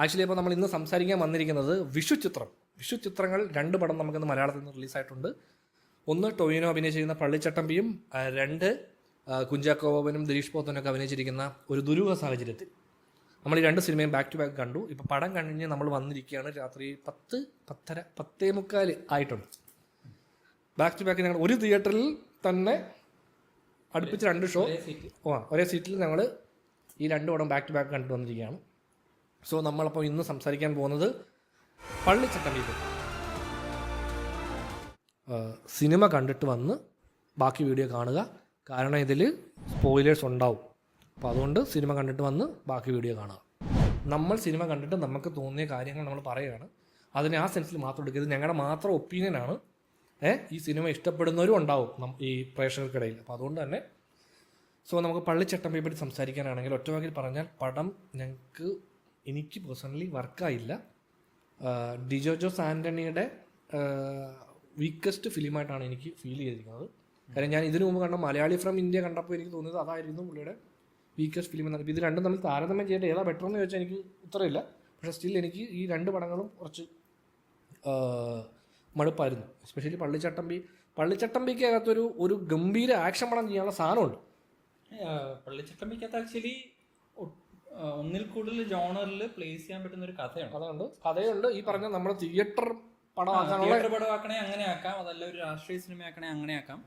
Actually അപ്പോൾ നമ്മൾ ഇന്ന് സംസാരിക്കാൻ വന്നിരിക്കുന്നത് വിഷു ചിത്രങ്ങൾ 2 പടം നമുക്കിന്ന് മലയാളത്തിൽ നിന്ന് റിലീസായിട്ടുണ്ട്. ഒന്ന് ടൊവിനോ അഭിനയിച്ചിരിക്കുന്ന പള്ളിച്ചട്ടമ്പിയും, 2 കുഞ്ചാക്കോ ബോബനും ദിലീഷ് പോത്തനൊക്കെ അഭിനയിച്ചിരിക്കുന്ന ഒരു ദുരൂഹ സാഹചര്യത്തിൽ. നമ്മൾ ഈ 2 സിനിമയും ബാക്ക് ടു ബാക്ക് കണ്ടു. ഇപ്പോൾ പടം കഴിഞ്ഞ് നമ്മൾ വന്നിരിക്കുകയാണ്. രാത്രി 10:30 10:45 ആയിട്ടുണ്ട്. ബാക്ക് ടു ബാക്ക് ഞങ്ങൾ ഒരു തിയേറ്ററിൽ തന്നെ അടുപ്പിച്ച് 2 ഷോ ഒരേ സീറ്റിൽ ഞങ്ങൾ ഈ 2 പടം ബാക്ക് ടു ബാക്ക് കണ്ടു വന്നിരിക്കുകയാണ്. സോ നമ്മളപ്പോൾ ഇന്ന് സംസാരിക്കാൻ പോകുന്നത് പള്ളിച്ചട്ടമ്പി. സിനിമ കണ്ടിട്ട് വന്ന് ബാക്കി വീഡിയോ കാണുക, കാരണം ഇതിൽ സ്പോയിലേഴ്സ് ഉണ്ടാവും. അപ്പോൾ അതുകൊണ്ട് സിനിമ കണ്ടിട്ട് വന്ന് ബാക്കി വീഡിയോ കാണുക. നമ്മൾ സിനിമ കണ്ടിട്ട് നമുക്ക് തോന്നിയ കാര്യങ്ങൾ നമ്മൾ പറയുകയാണ്. അതിനെ ആ സെൻസിൽ മാത്രം എടുക്കരുത്. ഞങ്ങളുടെ മാത്രം ഒപ്പീനിയനാണ്. ഈ സിനിമ ഇഷ്ടപ്പെടുന്നവരും ഉണ്ടാവും ഈ പ്രേക്ഷകർക്കിടയിൽ. അപ്പോൾ അതുകൊണ്ട് തന്നെ നമുക്ക് പള്ളിച്ചട്ടമ്പിയെ പറ്റി സംസാരിക്കാനാണെങ്കിൽ ഒറ്റ വാക്കിൽ പറഞ്ഞാൽ പടം എനിക്ക് പേഴ്സണലി വർക്കായില്ല. ഡിജോ ജോസ് ആൻ്റണിയുടെ വീക്കസ്റ്റ് ഫിലിമായിട്ടാണ് എനിക്ക് ഫീൽ ചെയ്തിരിക്കുന്നത്. കാര്യം ഞാൻ ഇതിനു മുമ്പ് കണ്ട മലയാളി ഫ്രം ഇന്ത്യ കണ്ടപ്പോൾ എനിക്ക് തോന്നിയത് അതായിരുന്നു പുള്ളിയുടെ വീക്കസ്റ്റ് ഫിലിം എന്നാണ്. ഇത് രണ്ടും തമ്മിൽ താരതമ്യം ചെയ്തിട്ട് ഏതാ ബെറ്റർ എന്ന് ചോദിച്ചാൽ എനിക്ക് ഉത്തരമില്ല. പക്ഷേ സ്റ്റിൽ എനിക്ക് ഈ 2 പടങ്ങളും കുറച്ച് മടുപ്പായിരുന്നു. എസ്പെഷ്യലി പള്ളിച്ചട്ടമ്പിക്കകത്തൊരു ഒരു ഗംഭീര ആക്ഷൻ പടം ചെയ്യാനുള്ള സാധനമുണ്ട്. പള്ളിച്ചട്ടമ്പിക്കകത്ത് ആക്ച്വലി ഒന്നിൽ കൂടുതൽ ജോണറിൽ പ്ലേസ് ചെയ്യാൻ പറ്റുന്ന ഒരു കഥയുണ്ട്. ഈ പറഞ്ഞ നമ്മൾ തിയേറ്റർ പടമാക്കണേ അങ്ങനെ ആക്കാം, അതല്ല ഒരു രാഷ്ട്രീയ സിനിമ ആക്കണേ അങ്ങനെ ആക്കാം.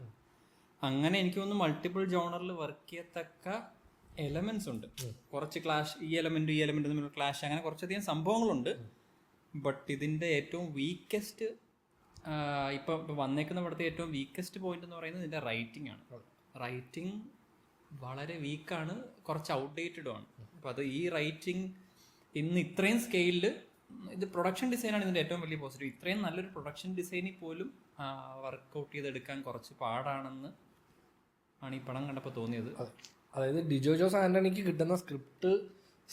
അങ്ങനെ എനിക്ക് തോന്നുന്നു മൾട്ടിപ്പിൾ ജോണറിൽ വർക്ക് ചെയ്യത്തക്ക എലമെന്റ്സ് ഉണ്ട്. കുറച്ച് ക്ലാഷ്, ഈ എലമെന്റ് തമ്മിലുള്ള ക്ലാഷ്, അങ്ങനെ കുറച്ചധികം സംഭവങ്ങളുണ്ട്. ബട്ട് ഇതിന്റെ ഏറ്റവും വീക്കസ്റ്റ് ഇപ്പൊ വന്നേക്കുന്ന പടത്തെ ഏറ്റവും വീക്കസ്റ്റ് പോയിന്റ് എന്ന് പറയുന്നത് ഇതിന്റെ റൈറ്റിംഗ് ആണ്. റൈറ്റിംഗ് വളരെ വീക്കാണ്, കുറച്ച് ഔട്ട്ഡേറ്റഡും ആണ്. അപ്പം അത് ഈ റൈറ്റിംഗ് ഇന്ന് ഇത്രയും സ്കെയിലിൽ, ഇത് പ്രൊഡക്ഷൻ ഡിസൈനാണ് ഇതിൻ്റെ ഏറ്റവും വലിയ പോസിറ്റീവ്. ഇത്രയും നല്ലൊരു പ്രൊഡക്ഷൻ ഡിസൈനിൽ പോലും വർക്കൗട്ട് ചെയ്തെടുക്കാൻ കുറച്ച് പാടാണെന്ന് ആണ് ഈ പടം കണ്ടപ്പോൾ തോന്നിയത്. അതായത് ഡിജോ ജോസ് ആൻ്റണിക്ക് കിട്ടുന്ന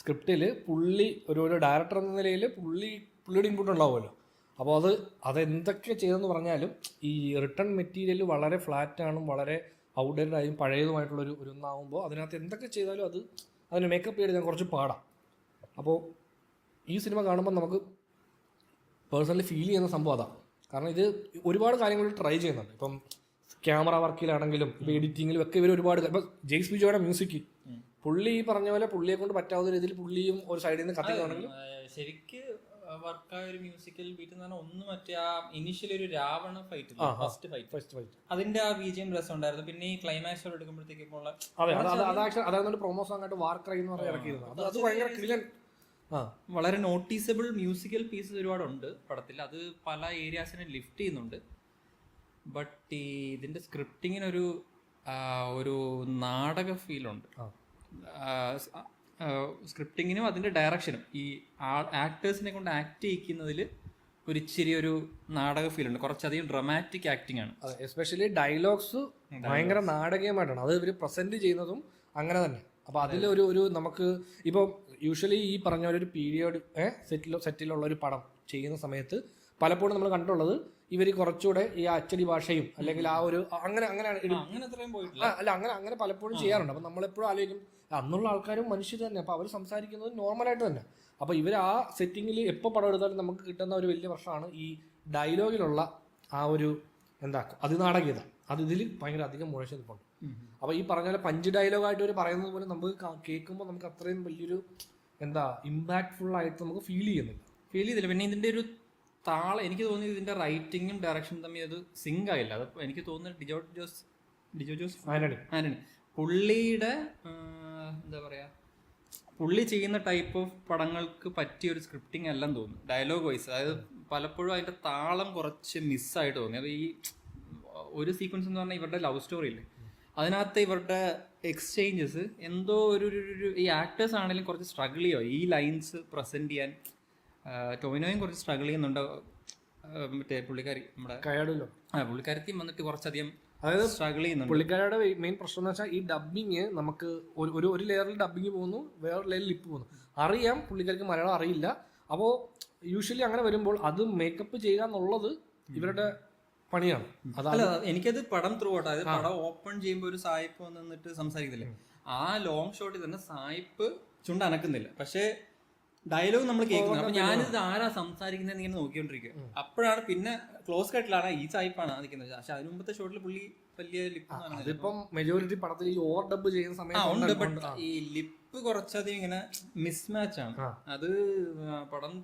സ്ക്രിപ്റ്റിൽ പുള്ളി ഒരു ഡയറക്ടർ എന്ന നിലയിൽ പുള്ളിയുടെ ഇൻപുട്ട് ഉണ്ടാവുമല്ലോ. അപ്പോൾ അതെന്തൊക്കെ ചെയ്തെന്ന് പറഞ്ഞാലും ഈ റിട്ടേൺ മെറ്റീരിയൽ വളരെ ഫ്ലാറ്റാണ്, വളരെ ഔട്ട്ഡേറ്റഡ് ആയും പഴയതുമായിട്ടുള്ളൊരു ഒന്നാവുമ്പോൾ അതിനകത്ത് എന്തൊക്കെ ചെയ്താലും അതിന് മേക്കപ്പ് ചെയ്തെടുക്കാൻ കുറച്ച് പാടാം. അപ്പോൾ ഈ സിനിമ കാണുമ്പോൾ നമുക്ക് പേഴ്സണലി ഫീൽ ചെയ്യുന്ന സംഭവം അതാണ്. കാരണം ഇത് ഒരുപാട് കാര്യങ്ങൾ ട്രൈ ചെയ്യുന്നുണ്ട്. ഇപ്പം ക്യാമറ വർക്കിലാണെങ്കിലും ഇപ്പോൾ എഡിറ്റിങ്ങിലും ഒക്കെ ഇവർ ഒരുപാട്. ഇപ്പം ജെയ്സ് ബിജോയുടെ മ്യൂസിക്, പുള്ളി ഈ പറഞ്ഞ പോലെ പുള്ളിയെ കൊണ്ട് പറ്റാവുന്ന രീതിയിൽ പുള്ളിയും ഒരു സൈഡിൽ നിന്ന് കത്തിക്കുകയാണെങ്കിലും ശരിക്ക് വർക്കായ ഒരു മ്യൂസിക്കൽ ബീറ്റ് എന്ന് പറഞ്ഞാൽ ഒന്ന് മറ്റേ ആ ഇനീഷ്യലി ഒരു രാവണ ഫൈറ്റ്, ഫസ്റ്റ് ഫൈറ്റ്, അതിന്റെ ആ ബീജിയം രസം ഉണ്ടായിരുന്നു. പിന്നെ ഈ ക്ലൈമാക്സ് എടുക്കുമ്പോഴത്തേക്കും അതായത് പ്രൊമോ സോങ് ആയിട്ട് വാർ ക്രൈ എന്ന് പറഞ്ഞ് ഇറക്കിയിരുന്നു. അത് ഭയങ്കര കിടിലൻ, വളരെ നോട്ടീസബിൾ മ്യൂസിക്കൽ പീസസ് ഒരുപാടുണ്ട് പടത്തിൽ. അത് പല ഏരിയാസിനെ ലിഫ്റ്റ് ചെയ്യുന്നുണ്ട്. ബട്ട് ഈ ഇതിന്റെ സ്ക്രിപ്റ്റിങ്ങിനൊരു നാടക ഫീലുണ്ട്. സ്ക്രിപ്റ്റിങ്ങിനും അതിന്റെ ഡയറക്ഷനും ഈ ആക്ടേഴ്സിനെ കൊണ്ട് ആക്ട് ചെയ്യിക്കുന്നതിൽ ഇച്ചിരി ഒരു നാടക ഫീലുണ്ട്. കുറച്ചധികം ഡ്രമാറ്റിക് ആക്ടിങ് ആണ്. എസ്പെഷ്യലി ഡയലോഗ്സ് ഭയങ്കര നാടകീയമായിട്ടാണ് അത് ഇവർ പ്രസന്റ് ചെയ്യുന്നതും അങ്ങനെ തന്നെ. അപ്പോൾ അതിലൊരു നമുക്ക് ഇപ്പോൾ യൂഷ്വലി ഈ പറഞ്ഞ പോലെ ഒരു പീരിയഡ് സെറ്റിലുള്ള ഒരു പടം ചെയ്യുന്ന സമയത്ത് പലപ്പോഴും നമ്മൾ കണ്ടുള്ളത് ഇവർ കുറച്ചുകൂടെ ഈ അച്ചടി ഭാഷയും അല്ലെങ്കിൽ ആ ഒരു അങ്ങനെ പലപ്പോഴും ചെയ്യാറുണ്ട്. അപ്പം നമ്മളെപ്പോഴും ആലോചിക്കും അന്നുള്ള ആൾക്കാരും മനുഷ്യർ തന്നെ, അപ്പോൾ അവർ സംസാരിക്കുന്നത് നോർമലായിട്ട് തന്നെ. അപ്പോൾ ഇവർ ആ സെറ്റിങ്ങിൽ എപ്പോൾ പടം എടുത്താലും നമുക്ക് കിട്ടുന്ന ഒരു വലിയ പ്രശ്നമാണ് ഈ ഡയലോഗിലുള്ള ആ ഒരു അതിനാടകീയത. ഇതിൽ ഭയങ്കര അധികം മുഴച്ചു നിൽപ്പുണ്ട്. അപ്പോൾ ഈ പറഞ്ഞ പോലെ പഞ്ച് ഡയലോഗായിട്ട് അവർ പറയുന്നത് പോലെ നമുക്ക് കേൾക്കുമ്പോൾ നമുക്ക് അത്രയും വലിയൊരു ഇമ്പാക്ട്ഫുൾ ആയിട്ട് നമുക്ക് ഫീൽ ചെയ്യുന്നില്ല. പിന്നെ ഇതിന്റെ ഒരു എനിക്ക് തോന്നിയത് ഇതിന്റെ റൈറ്റിങ്ങും ഡയറക്ഷനും തമ്മിൽ അത് സിങ്ക് ആയില്ല. അത് എനിക്ക് തോന്നുന്നത് ഡിജോ ജോസ് ആന്റണി പുള്ളിയുടെ എന്താ പറയാ, പുള്ളി ചെയ്യുന്ന ടൈപ്പ് ഓഫ് പടങ്ങൾക്ക് പറ്റിയ ഒരു സ്ക്രിപ്റ്റിംഗ് എല്ലാം തോന്നുന്നു ഡയലോഗ് വൈസ്. അതായത് പലപ്പോഴും അതിന്റെ താളം കുറച്ച് മിസ്സായിട്ട് തോന്നി. അത് ഈ ഒരു സീക്വൻസ് എന്ന് പറഞ്ഞാൽ ഇവരുടെ ലവ് സ്റ്റോറി ഇല്ലേ, അതിനകത്ത് ഇവരുടെ എക്സ്ചേഞ്ചസ് എന്തോ ഒരു ഈ ആക്ടേഴ്സ് ആണെങ്കിലും കുറച്ച് സ്ട്രഗിൾ ചെയ്യുമോ ഈ ലൈൻസ് പ്രസന്റ് ചെയ്യാൻ. ടൊവിനോയും കുറച്ച് സ്ട്രഗിൾ ചെയ്യുന്നുണ്ട്. മറ്റേ പുള്ളിക്കാരി നമ്മുടെ പുള്ളിക്കാരത്തി വന്നിട്ട് കുറച്ചധികം അതായത് സ്ട്രഗിൾ ചെയ്യുന്നുണ്ട്. പുള്ളിക്കാരുടെ മെയിൻ പ്രശ്നം എന്ന് വെച്ചാൽ ഈ ഡബിങ് നമുക്ക് ഒരു ലെയറിൽ ഡബിങ് പോകുന്നു, വേറെ ലെയറിൽ ലിപ്പ് പോകുന്നു. അറിയാം പുള്ളിക്കാർക്ക് മലയാളം അറിയില്ല. അപ്പോൾ യൂഷ്വലി അങ്ങനെ വരുമ്പോൾ അത് മേക്കപ്പ് ചെയ്യുക എന്നുള്ളത് ഇവരുടെ പണിയാണ്. അല്ല, എനിക്കത് പടം ത്രൂ ഔട്ട്, അതായത് പടം ഓപ്പൺ ചെയ്യുമ്പോൾ ഒരു സായിപ്പ് വന്നിട്ട് സംസാരിക്കുന്നില്ലേ, ആ ലോങ് ഷോട്ടിൽ തന്നെ സായിപ്പ് ചുണ്ട് അനക്കുന്നില്ല. പക്ഷേ ഡയലോഗ് നമ്മൾ കേൾക്കുന്നത്. അപ്പൊ ഞാനിത് ആരാ സംസാരിക്കുന്നത് ഇങ്ങനെ നോക്കിക്കൊണ്ടിരിക്കുക. അപ്പോഴാണ് പിന്നെ ക്ലോസ് കട്ടിലാണ് ഈ സായിപ്പാണ് നിൽക്കുന്നത്. പക്ഷെ അതിന് മുമ്പത്തെ ഷോട്ടിൽ പുള്ളി വലിയ ലിപ്പ്, അതിപ്പം മെജോറിറ്റി പടത്തിൽ ഈ ഓവർ ഡബ് ചെയ്യുന്ന സമയത്ത് ഈ ലിപ്പ് കുറച്ചധികം ഇങ്ങനെ മിസ്മാച്ച് ആണ്. അത് പടം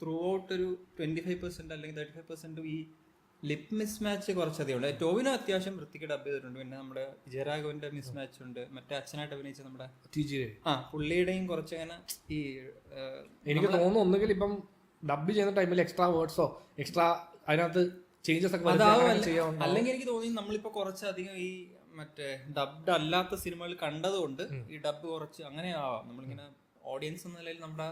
ത്രൂ ഔട്ട് ഒരു 25% അല്ലെങ്കിൽ 35% ഈ ലിപ്പ് മിസ്മാച്ച് കുറച്ചധികം ഉണ്ട്. ടോവിനോ അത്യാവശ്യം വൃത്തിക്ക് ഡബ് ചെയ്തിട്ടുണ്ട്. പിന്നെ നമ്മുടെ വിജയരാഘവന്റെ മിസ്മാച്ച് ഉണ്ട്. മറ്റേ അച്ഛനായിട്ട് അഭിനയിച്ച നമ്മുടെ പുള്ളിയുടെയും കുറച്ച് അങ്ങനെ ഈ എനിക്ക് തോന്നുന്നു ഒന്നുകിൽ ഇപ്പം ഡബ് ചെയ്യുന്ന ടൈമിൽ എക്സ്ട്രാ വേർഡ്സോ എക്സ്ട്രാ അതിനകത്ത് ചേഞ്ചസ് ഒക്കെ അല്ലെങ്കിൽ എനിക്ക് തോന്നി നമ്മളിപ്പോ കുറച്ചധികം ഈ മറ്റേ ഡബ്ഡ് അല്ലാത്ത സിനിമകൾ കണ്ടതുകൊണ്ട് ഈ ഡബ് കുറച്ച് അങ്ങനെ ആവാം. നമ്മളിങ്ങനെ ഓഡിയൻസ് എന്ന നിലയിൽ നമ്മുടെ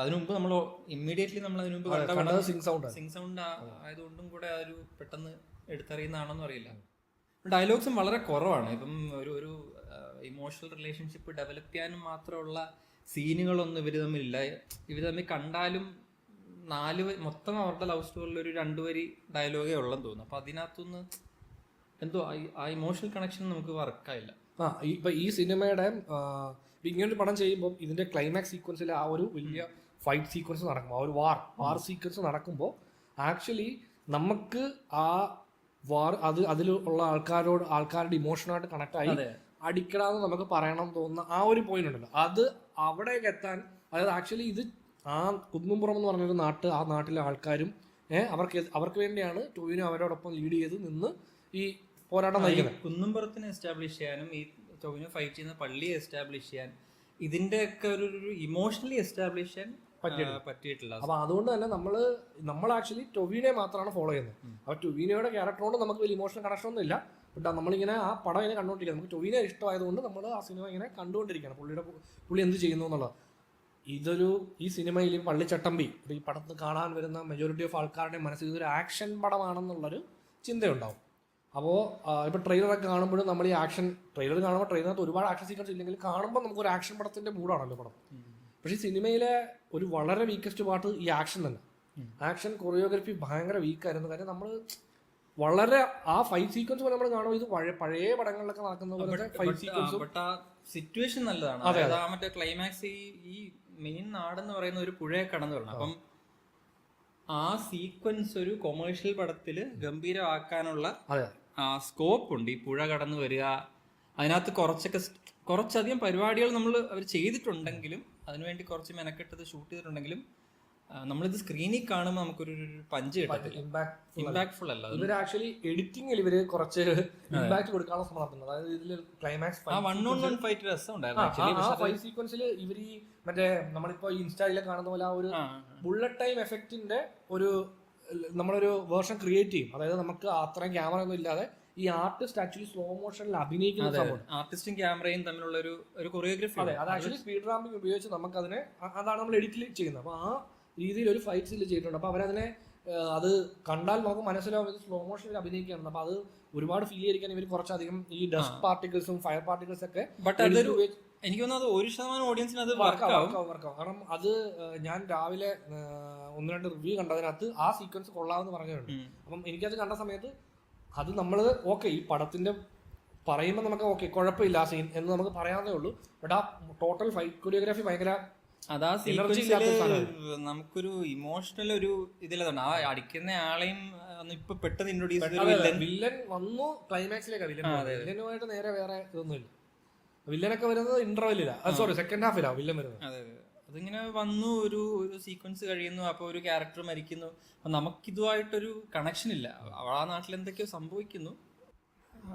അതിനു മുമ്പ് നമ്മൾ ഇമ്മീഡിയറ്റ്ലി നമ്മൾ അതിനു മുമ്പ് കണ്ട സിംഗ് സൗണ്ട് ആയതുകൊണ്ടും കൂടെ ഒരു പെട്ടെന്ന് എടുത്തറിയുന്നതാണോന്നും അറിയില്ല. ഡയലോഗ്സും വളരെ കുറവാണ്. ഇപ്പം ഒരു ഇമോഷണൽ റിലേഷൻഷിപ്പ് ഡെവലപ്പ് ചെയ്യാനും മാത്രമുള്ള സീനുകളൊന്നും ഇവർ തമ്മിലില്ല. ഇവർ തമ്മിൽ കണ്ടാലും മൊത്തം അവരുടെ ലവ് സ്റ്റോറിൽ ഒരു 2 വരി ഡയലോഗേ ഉള്ളെന്ന് തോന്നുന്നു. അപ്പൊ അതിനകത്തുനിന്ന് എന്തോ ആ ഇമോഷണൽ കണക്ഷൻ നമുക്ക് വർക്കായില്ല. ഇപ്പൊ ഈ സിനിമയുടെ ഇങ്ങനൊരു പടം ചെയ്യുമ്പോൾ ഇതിന്റെ ക്ലൈമാക്സ് സീക്വൻസിൽ ആ ഒരു വലിയ ഫൈറ്റ് സീക്വൻസ് നടക്കുമ്പോൾ ആ ഒരു വാർ സീക്വൻസ് നടക്കുമ്പോൾ ആക്ച്വലി നമുക്ക് ആ വാർ അതിലുള്ള ആൾക്കാരുടെ ഇമോഷണലായിട്ട് കണക്ട് ആയി അടിക്കടാന്ന് നമുക്ക് പറയണം തോന്നുന്ന ആ ഒരു പോയിന്റ് ഉണ്ടല്ലോ, അത് അവിടേക്ക് എത്താൻ, അതായത് ആക്ച്വലി ഇത് ആ കുന്നുംപുറം എന്ന് പറഞ്ഞൊരു ആ നാട്ടിലെ ആൾക്കാരും അവർക്ക് വേണ്ടിയാണ് ടോവിനോ അവരോടൊപ്പം ലീഡ് ചെയ്ത് നിന്ന് ഈ പോരാട്ടം നയിക്കുന്നത്. കുന്നുംപുറത്തിനെ എസ്റ്റാബ്ലിഷ് ചെയ്യാനും ഈ ടോവിനോ ഫൈറ്റ് ചെയ്യുന്ന പള്ളിയെ എസ്റ്റാബ്ലിഷ് ചെയ്യാൻ ഇതിന്റെ ഒക്കെ ഒരു ഇമോഷണലി എസ്റ്റാബ്ലിഷ് ചെയ്യാൻ പറ്റിയിട്ടില്ല. അപ്പൊ അതുകൊണ്ട് തന്നെ നമ്മൾ ആക്ച്വലി ടൊവിനോയെ മാത്രമാണ് ഫോളോ ചെയ്യുന്നത്. അപ്പൊ ടൊവിനോയുടെ ക്യാരക്ടറോട് നമുക്ക് വലിയ ഇമോഷണൽ കണക്ഷൻ ഒന്നും ഇല്ല. ബട്ട് നമ്മളിങ്ങനെ ആ പടം ഇങ്ങനെ കണ്ടുകൊണ്ടിരിക്കുക, നമുക്ക് ടൊവിനോ ഇഷ്ടമായതുകൊണ്ട് നമ്മൾ ആ സിനിമ ഇങ്ങനെ കണ്ടുകൊണ്ടിരിക്കുകയാണ്, പുള്ളി എന്ത് ചെയ്യുന്നു എന്നുള്ളത്. ഈ സിനിമയിൽ പള്ളിച്ചട്ടമ്പി ഈ പടത്ത് കാണാൻ വരുന്ന മെജോറിറ്റി ഓഫ് ആൾക്കാരുടെ മനസ്സിൽ ഇതൊരു ആക്ഷൻ പടമാണെന്നുള്ളൊരു ചിന്തയുണ്ടാവും. അപ്പോൾ ഇപ്പോൾ ട്രെയിലറൊക്കെ കാണുമ്പോഴും നമ്മൾ ഈ ട്രെയിലർ കാണുമ്പോൾ ട്രെയിലറിനകത്ത് ഒരുപാട് ആക്ഷൻ സീക്വൻസ് ഇല്ലെങ്കിൽ കാണുമ്പോൾ നമുക്കൊരു ആക്ഷൻ പടത്തിന്റെ മൂഡാണല്ലോ പടം. പക്ഷേ ഈ സിനിമയിലെ ഒരു വളരെ വീക്കസ്റ്റ് പാർട്ട് ഈ ആക്ഷൻ തന്നെ. ആക്ഷൻ കൊറിയോഗ്രഫി ഭയങ്കര വീക്കായിരുന്നു. കാര്യം നമ്മൾ വളരെ ആ ഫൈറ്റ് സീക്വൻസ് പോലെ നമ്മൾ കാണുമ്പോൾ ഇത് പഴയ പടങ്ങളിലൊക്കെ നടക്കുന്ന പോലെ ഫൈറ്റ് സീക്വൻസും സിറ്റുവേഷൻ നല്ലതാണ്. മറ്റേ ക്ലൈമാക്സ് ഈ മെയിൻ നാടെന്ന് പറയുന്ന ഒരു പുഴയെ കടന്നു വരണം. അപ്പം ആ സീക്വൻസ് ഒരു കൊമേഴ്ഷ്യൽ പടത്തില് ഗംഭീരമാക്കാനുള്ള സ്കോപ്പ് ഉണ്ട്. ഈ പുഴ കടന്നു വരിക, അതിനകത്ത് കുറച്ചധികം പരിപാടികൾ അവർ ചെയ്തിട്ടുണ്ടെങ്കിലും അതിനുവേണ്ടി കുറച്ച് മെനക്കെട്ടത് ഷൂട്ട് ചെയ്തിട്ടുണ്ടെങ്കിലും നമ്മളിത് സ്ക്രീനിൽ കാണുമ്പോൾ നമുക്കൊരു പഞ്ച് കിട്ടത്തില്ല, ഇമ്പാക്ട്ഫുൾ അല്ല. ഇവർ ആക്ച്വലി എഡിറ്റിംഗിൽ ഇവര് കുറച്ച് ഇമ്പാക്ട് കൊടുക്കാനുള്ള ശ്രമം നടത്തുന്നത്. അതായത് ഇതിൽ ക്ലൈമാക്സ് ഫൈറ്റ് രസം ഉണ്ടായിരുന്നു. ആ ഫൈറ്റ് സീക്വൻസിൽ ഇവർ ഈ മറ്റേ നമ്മളിപ്പോ ഇൻസ്റ്റയിലെ കാണുന്ന പോലെ ആ ഒരു ബുള്ളറ്റ് ടൈം എഫക്റ്റിന്റെ നമ്മളൊരു വേർഷൻ ക്രിയേറ്റ് ചെയ്യും. അതായത് നമുക്ക് അത്രയും ക്യാമറ ഒന്നും ഇല്ലാതെ ഈ ആർട്ടിസ്റ്റ് ആക്ച്വലി സ്ലോ മോഷനിൽ അഭിനയിക്കുന്ന സംഭവം. ആർട്ടിസ്റ്റും ക്യാമറയും തമ്മിലുള്ള ഒരു കൊറിയോഗ്രഫി. അതെ, അത് ആക്ച്വലി സ്പീഡ് റാമ്പിംഗ് ഉപയോഗിച്ച് നമുക്ക് അതിനെ അതാണ് നമ്മൾ എഡിറ്റിൽ ചെയ്യുന്നത്. അപ്പൊ ആ രീതിയിൽ ഒരു ഫൈറ്റ് സീൽ ചെയ്തിട്ടുണ്ട്. അപ്പൊ അവരതിനെ അത് കണ്ടാൽ നമുക്ക് മനസ്സിലാവും ഇത് സ്ലോ മോഷനിൽ അഭിനയിക്കുകയാണ്. അപ്പൊ അത് ഒരുപാട് ഫീൽ ചെയ്തിരിക്കാൻ ഇവർ കുറച്ചധികം ഈ ഡസ്റ്റ് പാർട്ടിക്കിൾസും ഫയർ പാർട്ടിക്കിൾസ് ഒക്കെ എനിക്ക് തോന്നുന്നത് 1% ഓഡിയൻസിന് അത് വർക്കാവും. കാരണം അത് ഞാൻ രാവിലെ 1-2 റിവ്യൂ കണ്ടതിനകത്ത് ആ സീക്വൻസ് കൊള്ളാമെന്ന് പറഞ്ഞിട്ടുണ്ട്. അപ്പം എനിക്കത് കണ്ട സമയത്ത് അത് നമ്മൾ ഓക്കെ ഈ പടത്തിന്റെ പറയുമ്പോൾ നമുക്ക് ഓക്കെ കുഴപ്പമില്ല ആ സീൻ എന്ന് നമുക്ക് പറയാവുന്നേ ഉള്ളൂ. ബട്ട് ആ ടോട്ടൽ ഫൈറ്റ് കൊറിയോഗ്രാഫി ഭയങ്കര അതാ നമുക്കൊരു ഇമോഷണൽ ഒരു ഇതിലാണ്. ആ അടിക്കുന്ന ആളെയും ഇപ്പൊ പെട്ടെന്ന് ഇൻട്രോഡ്യൂസ് വില്ലൻ വന്നു ക്ലൈമാക്സിലേക്കാണ്. വില്ലനുമായിട്ട് നേരെ വേറെ ഇതൊന്നുമില്ല. വില്ലനൊക്കെ വരുന്നത് ഇന്റർവെല്ലില്ല, സോറി സെക്കൻഡ് ഹാഫിലാണ് വില്ലൻ വരുന്നത്. അതെ, അതിങ്ങനെ വന്നു ഒരു സീക്വൻസ് കഴിയുന്നു, അപ്പൊ ഒരു ക്യാരക്ടർ മരിക്കുന്നു. അപ്പൊ നമുക്കിതുമായിട്ടൊരു കണക്ഷൻ ഇല്ല. ആ നാട്ടിൽ എന്തൊക്കെയോ സംഭവിക്കുന്നു.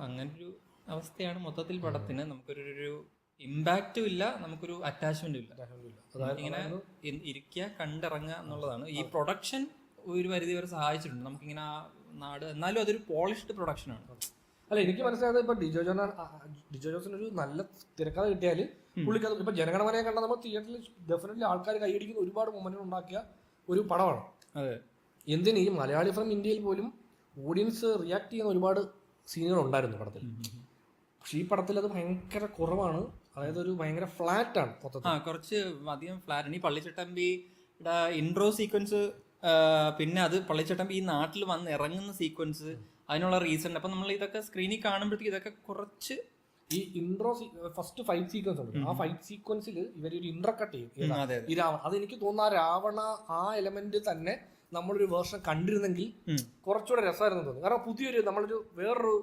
അങ്ങനൊരു അവസ്ഥയാണ് മൊത്തത്തിൽ പടത്തിന്. നമുക്കൊരു ഇമ്പാക്റ്റും ഇല്ല, നമുക്കൊരു അറ്റാച്ച്മെന്റും ഇല്ല. ഇങ്ങനെ ഇരിക്കുക കണ്ടിറങ്ങുക എന്നുള്ളതാണ്. ഈ പ്രൊഡക്ഷൻ ഒരു പരിധി വരെ സഹായിച്ചിട്ടുണ്ട്. നമുക്കിങ്ങനെ ആ നാട്, എന്നാലും അതൊരു പോളിഷ്ഡ് പ്രൊഡക്ഷനാണ്. അല്ല, എനിക്ക് മനസ്സിലായത് ഇപ്പൊ ഡിജോ ജോസിന് ഒരു നല്ല തിരക്കഥ കിട്ടിയാല് പുള്ളിക്ക് അത് ഇപ്പൊ ജനഗണമനയെ കണ്ട നമ്മൾ തിയേറ്ററിൽ ഡെഫിനറ്റ്ലി ആൾക്കാർ കൈയടിക്കുന്ന ഒരുപാട് മൊമെന്റുകൾ ഉണ്ടാക്കിയ ഒരു പടമാണ്. അതെ, എന്തിന് ഈ മലയാളി ഫ്രം ഇന്ത്യയിൽ പോലും ഓഡിയൻസ് റിയാക്ട് ചെയ്യുന്ന ഒരുപാട് സീനുകൾ ഉണ്ടായിരുന്നു പടത്തിൽ. പക്ഷെ ഈ പടത്തിൽ അത് ഭയങ്കര കുറവാണ്. അതായത് ഒരു ഭയങ്കര ഫ്ലാറ്റ് ആണ് മൊത്തത്തിൽ. കുറച്ച് അധികം ഫ്ലാറ്റ്. ഈ പള്ളിച്ചട്ടമ്പിയുടെ ഇൻട്രോ സീക്വൻസ്, പിന്നെ അത് പള്ളിച്ചട്ടമ്പി ഈ നാട്ടിൽ വന്ന് ഇറങ്ങുന്ന സീക്വൻസ്, അതിനുള്ള റീസൺ. അപ്പൊ നമ്മൾ ഇതൊക്കെ സ്ക്രീനിൽ കാണുമ്പോഴത്തേക്ക് ഇതൊക്കെ കുറച്ച് ഈ ഇൻട്രോ ഫസ്റ്റ് ഫൈറ്റ് സീക്വൻസ് ഉണ്ട്, ആ ഫൈറ്റ് സീക്വൻസിൽ ഇവരൊരു ഇൻട്രോ കട്ട് ചെയ്യും. അതെ ഈ രാവണ, അത് എനിക്ക് തോന്നുന്നു ആ രാവണ ആ എലമെന്റ് തന്നെ നമ്മളൊരു വേർഷൻ കണ്ടിരുന്നെങ്കിൽ കുറച്ചുകൂടെ രസമായിരുന്നു തോന്നി. കാരണം പുതിയൊരു നമ്മളൊരു വേറൊരു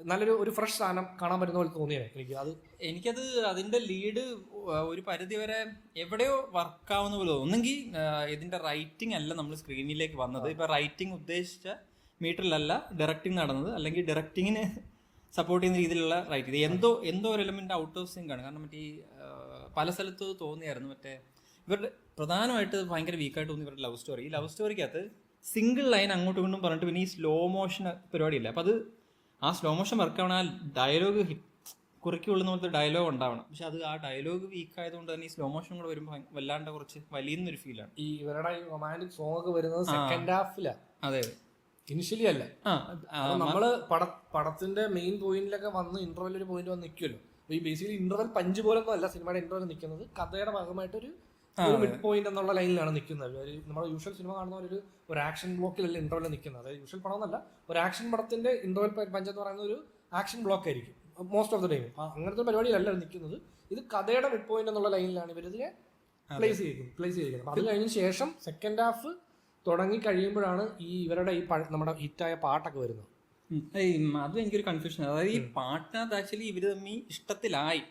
നല്ലൊരു ഒരു ഫ്രഷ് സാധനം കാണാൻ പറ്റുന്ന പോലെ തോന്നിയാണ് എനിക്കത് അതിന്റെ ലീഡ് ഒരു പരിധി വരെ എവിടെയോ വർക്കാവുന്ന പോലെ തോന്നും. ഒന്നെങ്കിൽ ഇതിന്റെ റൈറ്റിംഗ് അല്ല നമ്മൾ സ്ക്രീനിലേക്ക് വന്നത്, ഇപ്പൊ റൈറ്റിംഗ് ഉദ്ദേശിച്ച മീറ്ററിലല്ല ഡയറക്ടിങ് നടന്നത്, അല്ലെങ്കിൽ ഡയറക്ടിങ്ങിന് സപ്പോർട്ട് ചെയ്യുന്ന രീതിയിലുള്ള റൈറ്റിംഗ്. എന്തോ ഒരു എലമെന്റ് ഔട്ട് ഓഫ് സിങ്ക് ആണ്. കാരണം മറ്റേ പല സ്ഥലത്തും തോന്നിയായിരുന്നു മറ്റേ ഇവരുടെ പ്രധാനമായിട്ട് ഭയങ്കര വീക്കായിട്ട് തോന്നി ഇവരുടെ ലവ് സ്റ്റോറി. ഈ ലവ് സ്റ്റോറിക്കകത്ത് സിംഗിൾ ലൈൻ അങ്ങോട്ടും ഇങ്ങോട്ടും പറഞ്ഞിട്ട് പിന്നെ ഈ സ്ലോ മോഷൻ പരിപാടിയില്ല. അപ്പം അത് ആ സ്ലോ മോഷൻ വർക്ക് ആവണം, ആ ഡയലോഗ് കുറിക്കുള്ളുന്ന പോലത്തെ ഡയലോഗ് ഉണ്ടാവണം. പക്ഷെ അത് ആ ഡയലോഗ് വീക്ക് ആയതുകൊണ്ട് തന്നെ ഈ സ്ലോ മോഷൻ കൂടെ വരുമ്പോൾ വല്ലാണ്ട് കുറച്ച് വലിയൊരു ഫീലാണ്. ഈ ഇവരുടെ ഈ റൊമാൻറ്റിക് സോങ് ഒക്കെ വരുന്നത് സെക്കൻഡ് ഹാഫിലാണ്. അതെ, ഇനിഷ്യലി അല്ല. നമ്മള് പടത്തിന്റെ മെയിൻ പോയിന്റിലൊക്കെ വന്ന് ഇന്റർവെൽ ഒരു പോയിന്റ് വന്ന് നിൽക്കുമല്ലോ. ഈ ബേസിക്കലി ഇന്റർവെൽ പഞ്ച് പോലൊന്നും അല്ല സിനിമയുടെ ഇന്റർവെൽ നിൽക്കുന്നത്, കഥയുടെ ഭാഗമായിട്ടൊരു മിഡ് പോയിന്റ് എന്നുള്ള ലൈനിലാണ് നിൽക്കുന്നത്. നമ്മുടെ യൂഷ്വൽ സിനിമ കാണുന്ന ഒരു ആക്ഷൻ ബ്ലോക്കിലല്ല ഇന്റർവെൽ നിൽക്കുന്നത്. അതായത് യൂഷ്വൽ പടം എന്നല്ല, ഒരു ആക്ഷൻ പടത്തിന്റെ ഇന്റർവെൽ പഞ്ച് എന്ന് പറയുന്ന ഒരു ആക്ഷൻ ബ്ലോക്ക് ആയിരിക്കും മോസ്റ്റ് ഓഫ് ദ ടൈം. അങ്ങനത്തെ പരിപാടിയിലല്ല നിൽക്കുന്നത്. ഇത് കഥയുടെ മിഡ് പോയിന്റ് എന്നുള്ള ലൈനിലാണ് ഇവരിതിനെ പ്ലേസ് ചെയ്തിരിക്കുന്നത്. അത് കഴിഞ്ഞ ശേഷം സെക്കൻഡ് ഹാഫ് തുടങ്ങി കഴിയുമ്പോഴാണ് ഈ ഇവരുടെ ഈ നമ്മുടെ ഹിറ്റായ പാട്ടൊക്കെ വരുന്നത്. അതും എനിക്കൊരു കൺഫ്യൂഷൻ. അതായത് ഈ പാട്ടിനകത്ത് ആക്ച്വലി ഇവര് തമ്മിൽ ഇഷ്ടത്തിലായി,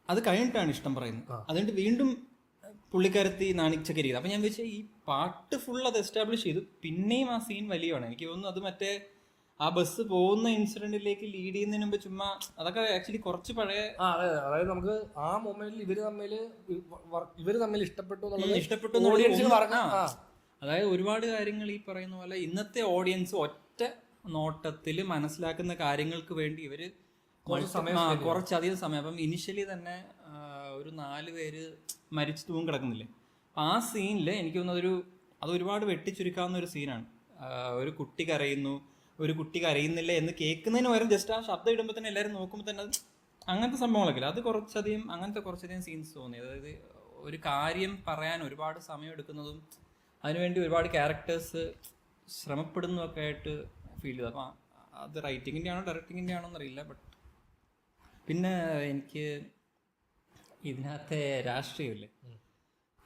അത് കഴിഞ്ഞിട്ടാണ് ഇഷ്ടം പറയുന്നത്. അതുകൊണ്ട് വീണ്ടും പുള്ളിക്കാരത്തി നാണിച്ചക്കരി. അപ്പൊ ഞാൻ വെച്ചാൽ ഈ പാട്ട് ഫുൾ അത് എസ്റ്റാബ്ലിഷ് ചെയ്തു, പിന്നെയും ആ സീൻ വലിയാണ്. എനിക്ക് തോന്നുന്നു അത് മറ്റേ ആ ബസ് പോകുന്ന ഇൻസിഡന്റിലേക്ക് ലീഡ് ചെയ്യുന്നതിന് മുമ്പ് ചുമ്മാ അതൊക്കെ ആക്ച്വലി കുറച്ച് പഴയ. അതായത് നമുക്ക് ആ മൊമെന്റിൽ ഇവര് തമ്മിൽ ഇഷ്ടപ്പെട്ടു അതായത് ഒരുപാട് കാര്യങ്ങൾ ഈ പറയുന്ന പോലെ ഇന്നത്തെ ഓഡിയൻസ് ഒറ്റ നോട്ടത്തിൽ മനസ്സിലാക്കുന്ന കാര്യങ്ങൾക്ക് വേണ്ടി ഇവര് കുറച്ചധികം സമയം. അപ്പം ഇനിഷ്യലി തന്നെ ഒരു 4 പേര് മരിച്ചു തൂങ്ങി കിടക്കുന്നില്ലേ, ആ സീനിൽ എനിക്ക് തോന്നുന്നത് അത് ഒരുപാട് വെട്ടിച്ചുരുക്കാവുന്ന ഒരു സീനാണ്. ഒരു കുട്ടി കരയുന്നു, ഒരു കുട്ടി കരയുന്നില്ല എന്ന് കേൾക്കുന്നതിന് പകരം ജസ്റ്റ് ആ ശബ്ദം ഇടുമ്പോൾ തന്നെ എല്ലാവരും നോക്കുമ്പോൾ തന്നെ അത് അങ്ങനത്തെ സംഭവങ്ങളൊക്കെ ഇല്ല. അത് കുറച്ചധികം സീൻസ് തോന്നി. അതായത് ഒരു കാര്യം പറയാൻ ഒരുപാട് സമയം എടുക്കുന്നതും അതിനുവേണ്ടി ഒരുപാട് ക്യാരക്ടേഴ്സ് ശ്രമപ്പെടുന്നതൊക്കെ ആയിട്ട് ഫീൽ ചെയ്തു. അപ്പം അത് റൈറ്റിങ്ങിൻ്റെ ആണോ ഡയറക്ടിങ്ങിൻ്റെ ആണോ എന്നറിയില്ല. ബട്ട് പിന്നെ എനിക്ക് ഇതിനകത്തെ രാഷ്ട്രീയമില്ലേ,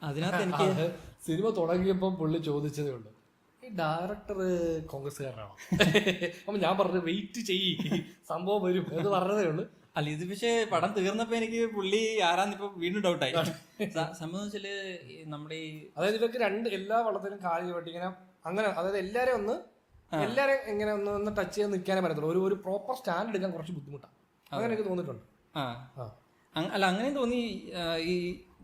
അതിനകത്ത് എനിക്ക് സിനിമ തുടങ്ങിയപ്പോൾ പുള്ളി ചോദിച്ചതേ ഉള്ളൂ, ഈ ഡയറക്ടർ കോൺഗ്രസ്സുകാരനാണോ? അപ്പൊ ഞാൻ പറഞ്ഞു വെയിറ്റ് ചെയ്യ്, സംഭവം വരും എന്ന് പറഞ്ഞതേ ഉള്ളൂ. അല്ല, ഇത് പക്ഷേ പടം തീർന്നപ്പോ എനിക്ക് പുള്ളി ആരാന്നിപ്പോ വീണ്ടും ഡൗട്ടായി. സംഭവം വെച്ചാല് നമ്മുടെ ഈ അതായത് ഇവർക്ക് എല്ലാ വള്ളത്തിലും കാര്യം ഇങ്ങനെ അങ്ങനെ, അതായത് എല്ലാരും എങ്ങനെ ഒന്ന് ടച്ച് ചെയ്ത് നിൽക്കാനേ പറ്റത്തുള്ളൂ. ഒരു പ്രോപ്പർ സ്റ്റാൻഡ് എടുക്കാൻ കുറച്ച് ബുദ്ധിമുട്ടാണ്. അങ്ങനെ എനിക്ക് തോന്നിയിട്ടുണ്ട്. അല്ല, അങ്ങനെയും തോന്നി. ഈ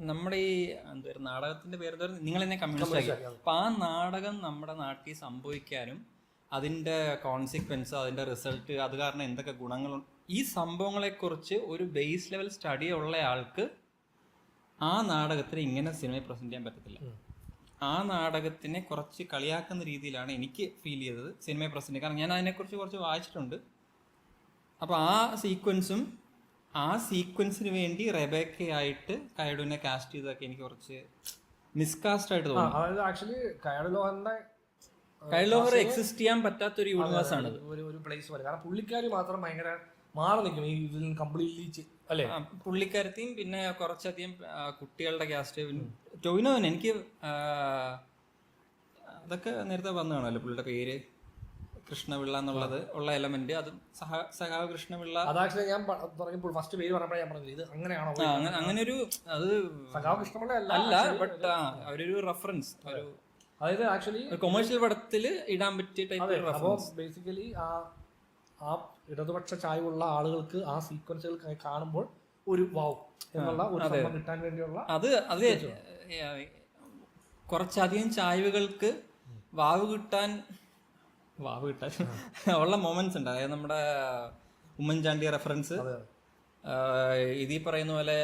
നമ്മുടെ ഈ എന്തായിരുന്നു നാടകത്തിന്റെ പേര് നിങ്ങൾ എന്നെ കമ്മ്യൂണിസ്റ്റ് ആക്കി. അപ്പൊ ആ നാടകം നമ്മുടെ നാട്ടിൽ സംഭവിക്കാനും അതിന്റെ കോൺസിക്വൻസ്, അതിന്റെ റിസൾട്ട്, അത് കാരണം എന്തൊക്കെ ഗുണങ്ങളുണ്ട്, ഈ സംഭവങ്ങളെക്കുറിച്ച് ഒരു ബേസ് ലെവൽ സ്റ്റഡി ഉള്ള ആൾക്ക് ആ നാടകത്തിന് ഇങ്ങനെ സിനിമയെ പ്രസന്റ് ചെയ്യാൻ പറ്റത്തില്ല. ആ നാടകത്തിനെ കുറച്ച് കളിയാക്കുന്ന രീതിയിലാണ് എനിക്ക് ഫീൽ ചെയ്തത് സിനിമയെ പ്രസന്റ്. കാരണം ഞാൻ അതിനെക്കുറിച്ച് കുറച്ച് വായിച്ചിട്ടുണ്ട്. അപ്പോൾ ആ സീക്വൻസിന് വേണ്ടി റെബേക്കയായിട്ട് കയഡുവിനെ കാസ്റ്റ് ചെയ്തതൊക്കെ എനിക്ക് കുറച്ച് മിസ്കാസ്റ്റ് ആയിട്ട് തോന്നുന്നു. ആക്ച്വലി കൈലോവർ എക്സിസ്റ്റ് ചെയ്യാൻ പറ്റാത്തൊരു യൂണിവേഴ്സ് ആണ് ഒരു പ്ലേസ് പോലെ. കാരണം പുള്ളിക്കാരി മാത്രം ഭയങ്കര മാറി നിൽക്കും ഈ ഇതിൽ കംപ്ലീറ്റ്ലി അല്ലേ. പുള്ളിക്കാരത്തെയും പിന്നെ കുറച്ചധികം കുട്ടികളുടെ കാസ്റ്റ്. ടൊവിനോ എനിക്ക് അതൊക്കെ നേരത്തെ വന്നതാണല്ലോ, പുള്ളിയുടെ പേര് കൃഷ്ണപിള്ള എന്നുള്ളത് ഉള്ള എലമെന്റ്, അത് സഹാവ് കൃഷ്ണപിള്ള. അതാക്ച്വലി ഞാൻ പറഞ്ഞപ്പോൾ ഫസ്റ്റ് പേര് പറഞ്ഞപ്പോഴാണ് ഞാൻ പറഞ്ഞത് ഇത് അങ്ങനെയാണോ, അങ്ങനെ ഒരു അത് സഹാവ് കൃഷ്ണപിള്ള അല്ല, ബട്ട് അവരൊരു റെഫറൻസ്, അതായത് ആക്ച്വലി കൊമേഴ്ഷ്യൽ പടത്തിൽ ഇടാൻ പറ്റിയ ടൈപ്പ്. അപ്പോൾ ബേസിക്കലി ആ ഇടതുപക്ഷ ചായവുള്ള ആളുകൾക്ക് ആ സീക്വൻസുകൾ കാണുമ്പോൾ ഒരു വാവ് എന്നുള്ള ഒരു സംഭവം കിട്ടാൻ വേണ്ടിയുള്ള അത് കുറച്ചധികം ചായ്വുകൾക്ക് വാവ് കിട്ടാൻ ഉള്ള മൊമെന്റ്സ് ഉണ്ട്. അതായത് നമ്മുടെ ഉമ്മൻചാണ്ടി റെഫറൻസ്, ഇതീ പറയുന്ന പോലെ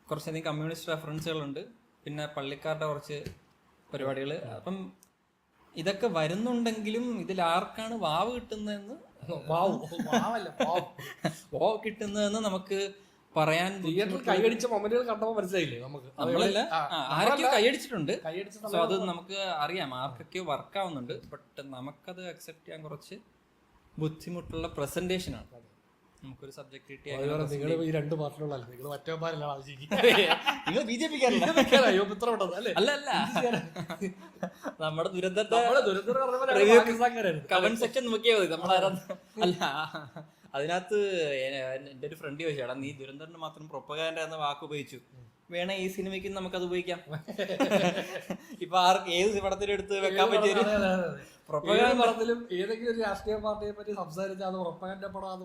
കുറച്ചധികം കമ്മ്യൂണിസ്റ്റ് റെഫറൻസുകളുണ്ട്, പിന്നെ പള്ളിക്കാരുടെ കുറച്ച് പരിപാടികൾ. അപ്പം ഇതൊക്കെ വരുന്നുണ്ടെങ്കിലും ഇതിൽ ആർക്കാണ് വാവ് കിട്ടുന്നതെന്ന് കിട്ടുന്നതെന്ന് നമുക്ക് പറയാൻ കൈയടിച്ച മൊമെന്റുകൾ കണ്ടപ്പോൾ മനസ്സിലായില്ലേ നമുക്ക്. നമ്മളല്ല, ആരൊക്കെയോ കൈയടിച്ചിട്ടുണ്ട്. സോ അത് നമുക്ക് അറിയാം ആർക്കൊക്കെയോ വർക്ക് ആവുന്നുണ്ട്. ബട്ട് നമുക്കത് അക്സെപ്റ്റ് ചെയ്യാൻ കുറച്ച് ബുദ്ധിമുട്ടുള്ള പ്രസന്റേഷൻ ആണ്. നമുക്കൊരു സബ്ജക്ട് കിട്ടിയ നിങ്ങൾ ഈ രണ്ട് പാർട്ടികളല്ല, നിങ്ങൾ മറ്റേമാരല്ല നിങ്ങൾ ബി ജെ പിക്കാരല്ല. അല്ല അല്ല, നമ്മുടെ ദുരന്തത്തെ കമന്റ് സെക്ഷൻ നോക്കിയാൽ മതി. നമ്മളാരാ അല്ല, അതിനകത്ത് എന്റെ ഒരു ഫ്രണ്ട് ചോദിച്ചാടാ, നീ ദുരന്തത്തിന് മാത്രം പ്രൊപ്പഗാൻഡ എന്ന വാക്ക് ഉപയോഗിച്ചു, വേണേ ഈ സിനിമയ്ക്ക് നമുക്കത് ഉപയോഗിക്കാം. ഇപ്പൊ ആർക്ക് ഏത് പടത്തിലും എടുത്ത് വെക്കാൻ പറ്റിയൊരു പടത്തിലും ഏതെങ്കിലും ഒരു രാഷ്ട്രീയ പാർട്ടിയെ പറ്റി സംസാരിച്ചാൽ അത് പ്രൊപ്പഗാൻഡ പടം